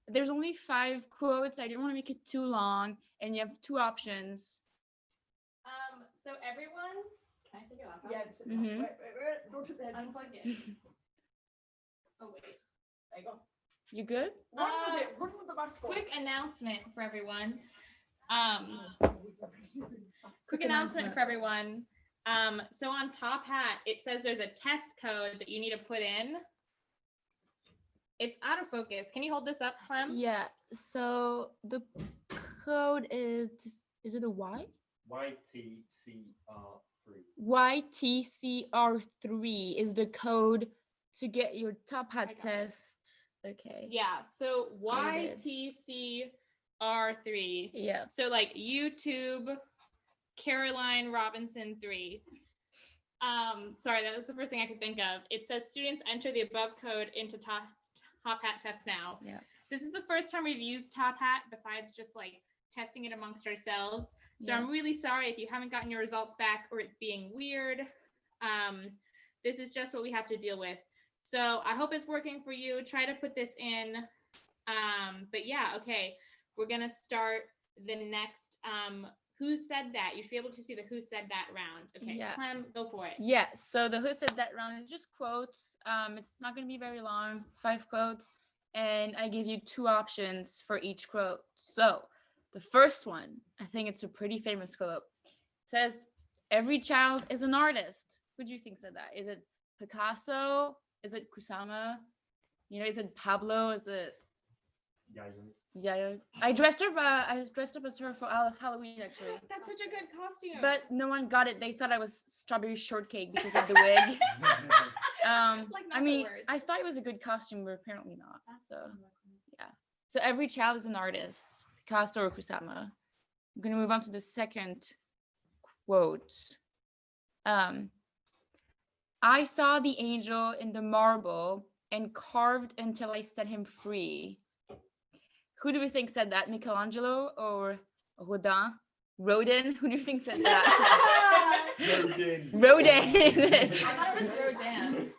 There's only 5 quotes. I didn't want to make it too long, and you have 2 options. So everyone, can I take your laptop? Yeah, just Mhm. wait, go to the head. Unplug it. Oh wait. There you go. You good? Run with it, run with the back foot. Quick announcement for everyone. Quick announcement for everyone. So on Top Hat, it says there's a test code that you need to put in. It's out of focus. Can you hold this up, Clem? Yeah. So the code is it a Y? YTCR3. YTCR3 is the code to get your top I hat got it. test. Okay. Yeah. So Got it. YTCR3. Yeah. So like YouTube, Caroline Robinson 3. Sorry, that was the first thing I could think of. It says students enter the above code into Top Hat test now. Yeah. This is the first time we've used Top Hat besides just like testing it amongst ourselves. So Yeah. I'm really sorry if you haven't gotten your results back or it's being weird. This is just what we have to deal with. So I hope it's working for you. Try to put this in. But yeah, okay. We're gonna start the next who said that? You should be able to see the who said that round. Okay, Yeah. Clem, go for it. Yeah, so the who said that round is just quotes. It's not going to be very long, 5 quotes, and I give you 2 options for each quote. So the first one, I think it's a pretty famous quote. It says, "Every child is an artist." Who do you think said that? Is it Picasso? Is it Kusama? Is it Pablo? Is it? Yeah, I dressed up as her for Halloween actually. That's such a good costume. But no one got it. They thought I was strawberry shortcake because of the wig. Like, not I the mean, worst. I thought it was a good costume, but apparently not. So yeah. So every child is an artist, Picasso or Kusama. I'm gonna move on to the second quote. I saw the angel in the marble and carved until I set him free. Who do we think said that? Michelangelo or Rodin? Rodin? Who do you think said that? Rodin. Rodin. I thought it was Rodin.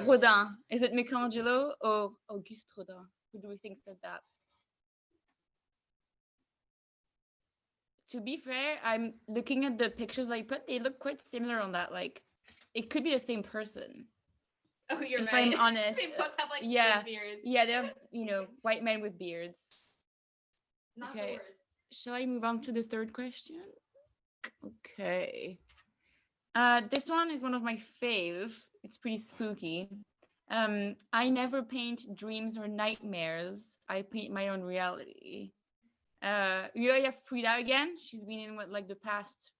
Rodin. Is it Michelangelo or Auguste Rodin? Who do we think said that? To be fair, I'm looking at the pictures I put. They look quite similar on that. Like, it could be the same person. Oh, you're if right. I'm honest. They both have like yeah. big beards. Yeah, they have, white men with beards. Not Okay. the worst. Shall I move on to the third question? Okay. This one is one of my fave. It's pretty spooky. I never paint dreams or nightmares. I paint my own reality. You have Frida again. She's been in the past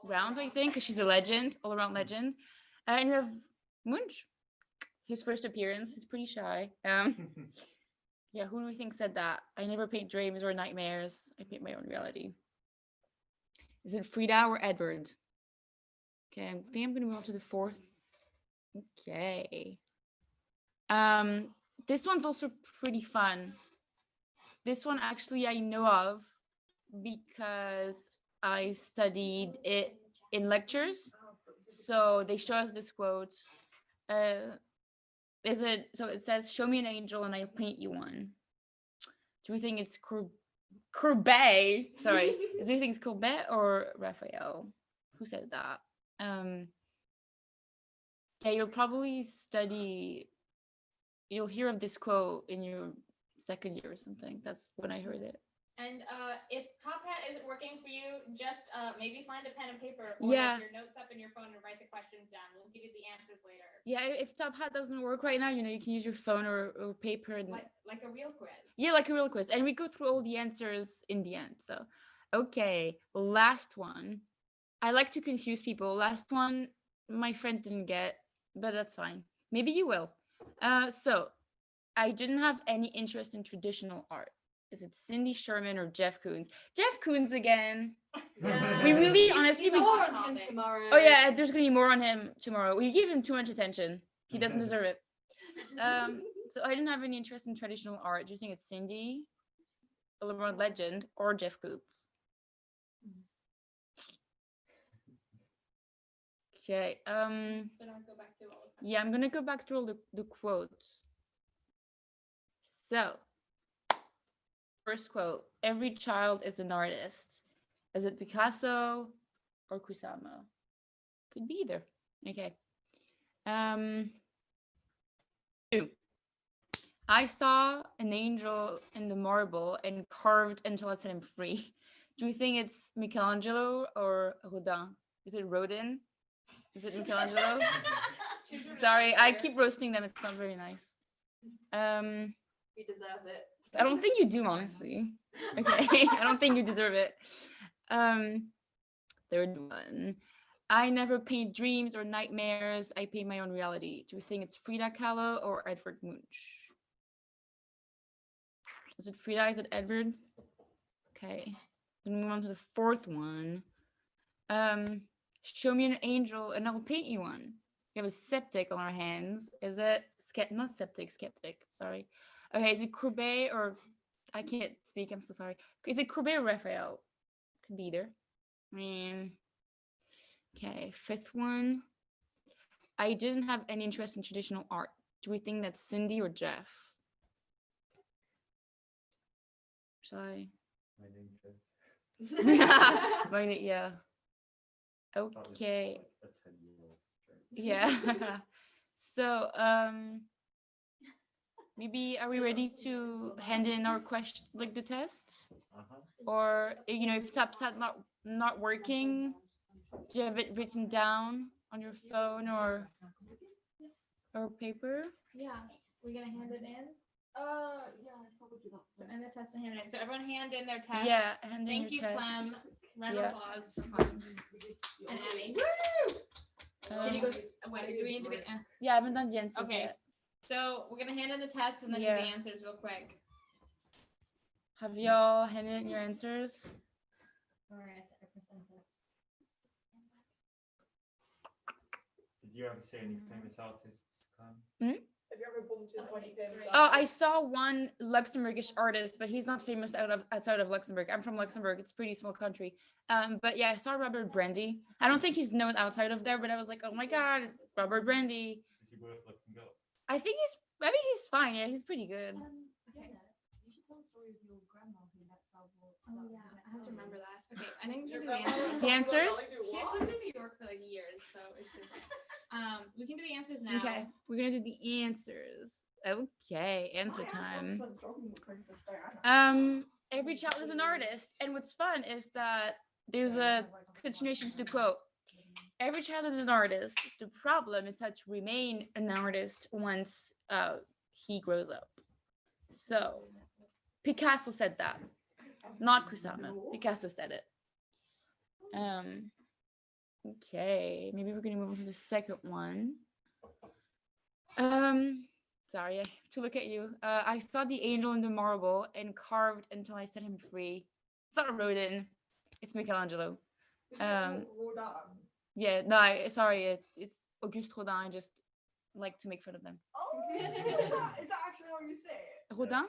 rounds, I think, because she's a legend, all around legend. And you have Munch. His first appearance. He's pretty shy. Yeah, who do we think said that? I never paint dreams or nightmares. I paint my own reality. Is it Frida or Edward? Okay, I think I'm gonna move on to the fourth. Okay. This one's also pretty fun. This one actually I know of because I studied it in lectures. So they show us this quote. So it says, "Show me an angel and I'll paint you one." Do we think it's Courbet? Sorry, do you think it's Courbet or Raphael? Who said that? Yeah, you'll probably study. You'll hear of this quote in your second year or something. That's when I heard it. And if Top Hat isn't working for you, just maybe find a pen and paper or Yeah. like your notes up in your phone and write the questions down. We'll give you the answers later. Yeah, if Top Hat doesn't work right now, you know, you can use your phone or paper and Like a real quiz. yeah, like a real quiz. And we go through all the answers in the end. So, okay, last one. I like to confuse people. Last one, my friends didn't get, but that's fine. Maybe you will. So, I didn't have any interest in traditional art. Is it Cindy Sherman or Jeff Koons? Jeff Koons again. We really, honestly, we. More on him tomorrow. Oh yeah, there's gonna be more on him tomorrow. We give him too much attention. He doesn't deserve it. So I didn't have any interest in traditional art. Do you think it's Cindy, a LeBron legend, or Jeff Koons? Okay. So don't go back to all of them. Yeah, I'm gonna go back through all the quotes. So, first quote: "Every child is an artist." Is it Picasso or Kusama? Could be either. Okay. 2. I saw an angel in the marble and carved until I set him free. Do you think it's Michelangelo or Rodin? Is it Rodin? Is it Michelangelo? Sorry, I keep roasting them. It's not very nice. You deserve it. I don't think you do, honestly. Okay, I don't think you deserve it. Third one. I never paint dreams or nightmares. I paint my own reality. Do you think it's Frida Kahlo or Edvard Munch? Is it Frida? Is it Edvard? Okay. Then move on to the fourth one. Show me an angel and I'll paint you one. We have a septic on our hands. Is it not septic, skeptic? Sorry. Okay, is it Courbet or I can't speak. I'm so sorry. Is it Courbet or Raphael? Could be either. I mean, okay. Fifth one. I didn't have any interest in traditional art. Do we think that's Cindy or Jeff? Sorry. Yeah. Okay. Yeah. So, maybe are we ready to hand in our question, like the test? Or, you know, if Top Hat not working, do you have it written down on your phone or paper? Yeah. We're gonna hand it in. Yeah, I'd probably do that. So end the test and hand it in. So everyone hand in their test. Yeah, hand in Thank you, your test. Clem. Round Yeah. of applause for Clem and Abby. Can you go? Wait, do we need to be? Yeah, I haven't done the answers Okay. yet. So we're gonna hand in the test and then Yeah. do the answers real quick. Have y'all handed in your answers? Did you ever see any famous artists come? Have you ever bumped into any famous Oh, I artists? saw one Luxembourgish artist, but he's not famous outside of Luxembourg. I'm from Luxembourg. It's a pretty small country. But yeah, I saw Robert Brandy. I don't think he's known outside of there, but I was like, oh my God, it's Robert Brandy. Is he worth looking up? I think he's fine. Yeah, he's pretty good. You should tell the story of your grandma who met Salvador. Oh yeah, I have to remember that. Okay, I think we Your can do the grandma answers. The answers? She's lived in New York for like years, so it's different. We can do the answers now. Okay, we're gonna do the answers. Okay, answer time. Every child is an artist, and what's fun is that there's a continuation to the quote. Every child is an artist. The problem is how to remain an artist once he grows up. So Picasso said that, not Kusama. Picasso said it. Okay, maybe we're gonna move on to the second one. Sorry, I have to look at you. I saw the angel in the marble and carved until I set him free. It's not Rodin, it's Michelangelo. Yeah, no, it's Auguste Rodin. I just like to make fun of them. Oh, is that actually how you say it? Rodin?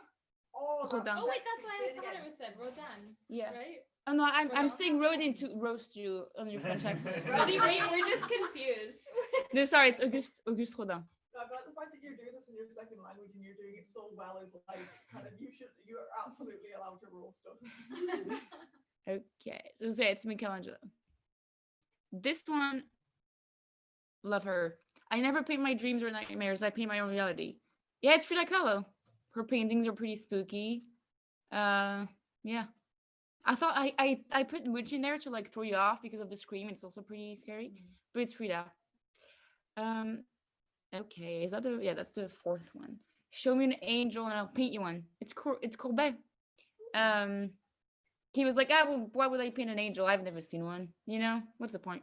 Oh, that's Rodin. Oh wait, that's sexy. why Say I it thought again. it was said. Rodin, Yeah. right? Oh no, I'm Rodin. saying Rodin to roast you on your French accent. We're just confused. No, sorry, it's Auguste Rodin. No, but the fact that you're doing this and your second language and you're doing it so well is like kind of you're absolutely allowed to roast us. Okay, so say it's Michelangelo. This one, love her. I never paint my dreams or nightmares. I paint my own reality. Yeah, it's Frida Kahlo. Her paintings are pretty spooky. Yeah. I thought I put witch in there to like throw you off because of the scream. It's also pretty scary, but it's Frida. Okay, is that the that's the fourth one. Show me an angel and I'll paint you one. It's Courbet. He was like, well, why would I paint an angel? I've never seen one. You know, what's the point?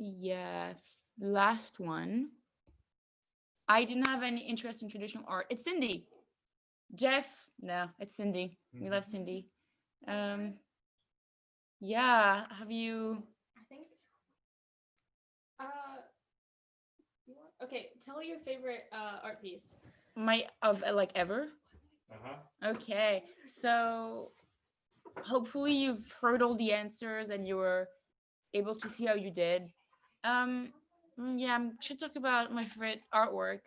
Yeah, last one. I didn't have any interest in traditional art. It's Cindy. Jeff, no, it's Cindy. We love Cindy. Yeah, have you? I think so. Okay, tell your favorite art piece. My of like ever? Okay, so hopefully you've heard all the answers and you were able to see how you did. Yeah, I should talk about my favorite artwork.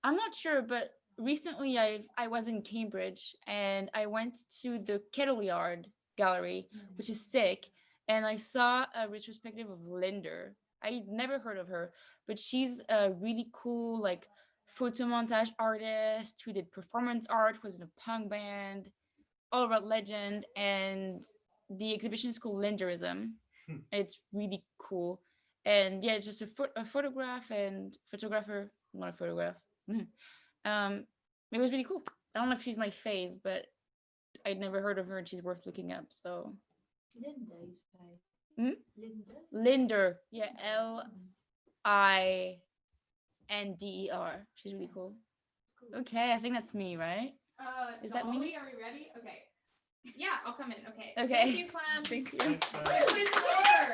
I'm not sure, but recently I was in Cambridge and I went to the Kettle Yard Gallery, which is sick, and I saw a retrospective of Linder. I'd never heard of her, but she's a really cool like photo montage artist who did performance art, was in a punk band, all about legend, and the exhibition is called Linderism. It's really cool. And yeah, it's just a photograph and photographer, not a photograph. It was really cool. I don't know if she's my fave, but I'd never heard of her and she's worth looking up. So Linda, you say? Linda? Linder, yeah, Linder. She's really cool. Okay, I think that's me, right? Is that me? Dolly, are we ready? Okay. Yeah, I'll come in. Okay. Okay. Thank you, Clem. Thank you. Quiz is over.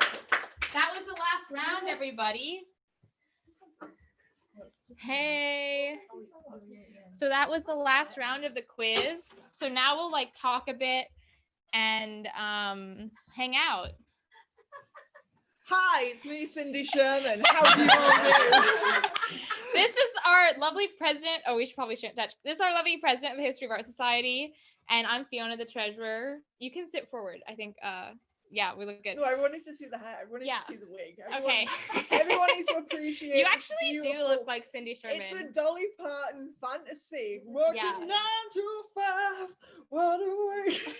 That was the last round, everybody. Hey. So that was the last round of the quiz. So now we'll like talk a bit and hang out. Hi, it's me, Cindy Sherman. How do you all do? This is our lovely president. Oh, we should probably shouldn't touch. This is our lovely president of the History of Art Society, and I'm Fiona, the treasurer. You can sit forward. I think. Yeah, we look good. No, everyone needs to see the hair. Everyone needs Yeah. to see the wig. Okay. Everyone needs to appreciate. You this actually do beautiful- look like Cindy Sherman. It's a Dolly Parton fantasy. Working Yeah. 9 to 5. What a week.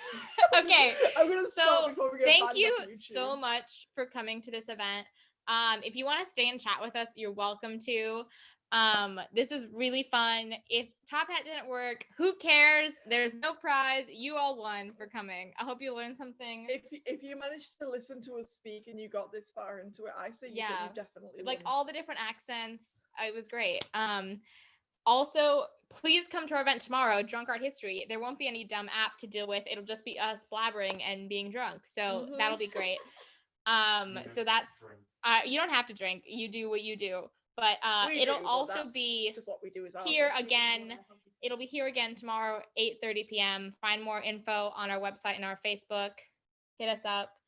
Okay. I'm gonna stop So before we get thank banned you off YouTube. so much for coming to this event. If you want to stay and chat with us, you're welcome to. This was really fun. If Top Hat didn't work, who cares? There's no prize. You all won for coming. I hope you learned something. If you managed to listen to us speak and you got this far into it, I say you, Yeah. you definitely Like won. all the different accents. It was great. Also, please come to our event tomorrow, Drunk Art History. There won't be any dumb app to deal with. It'll just be us blabbering and being drunk. So Mhm. that'll be great. So that's you don't have to drink. You do what you do. But We it'll do, but also that's be just what we do as here artists. again. It'll be here again tomorrow, 8:30 p.m. Find more info on our website and our Facebook. Hit us up.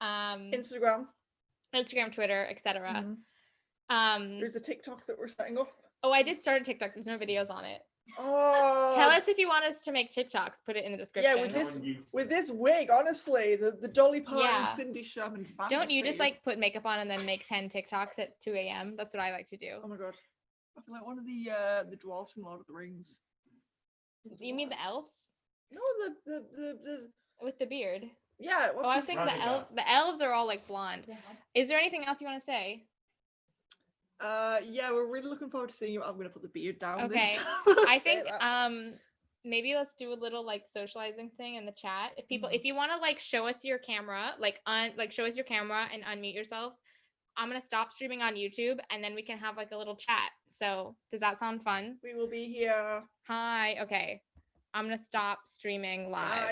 Instagram. Instagram, Twitter, etc. Mhm. There's a TikTok that we're setting up. Oh, I did start a TikTok. There's no videos on it. Oh, Tell us if you want us to make TikToks. Put it in the description. Yeah, with this wig, honestly, the Dolly Parton Yeah. Cindy Sherman fantasy. Don't you just like put makeup on and then make 10 TikToks at 2 a.m.? That's what I like to do. Oh my god, I feel like one of the dwarves from Lord of the Rings. You mean the elves No, the with the beard? yeah. Oh, I was thinking the elves are all like blonde. Is there anything else you want to say? Yeah, we're really looking forward to seeing you. I'm gonna put the beard down. Okay. This time. I Say think that. maybe let's do a little like socializing thing in the chat. If people if you want to like show us your camera, show us your camera and unmute yourself. I'm gonna stop streaming on YouTube and then we can have like a little chat. So does that sound fun? We will be here. Hi. Okay. I'm gonna stop streaming live. Bye.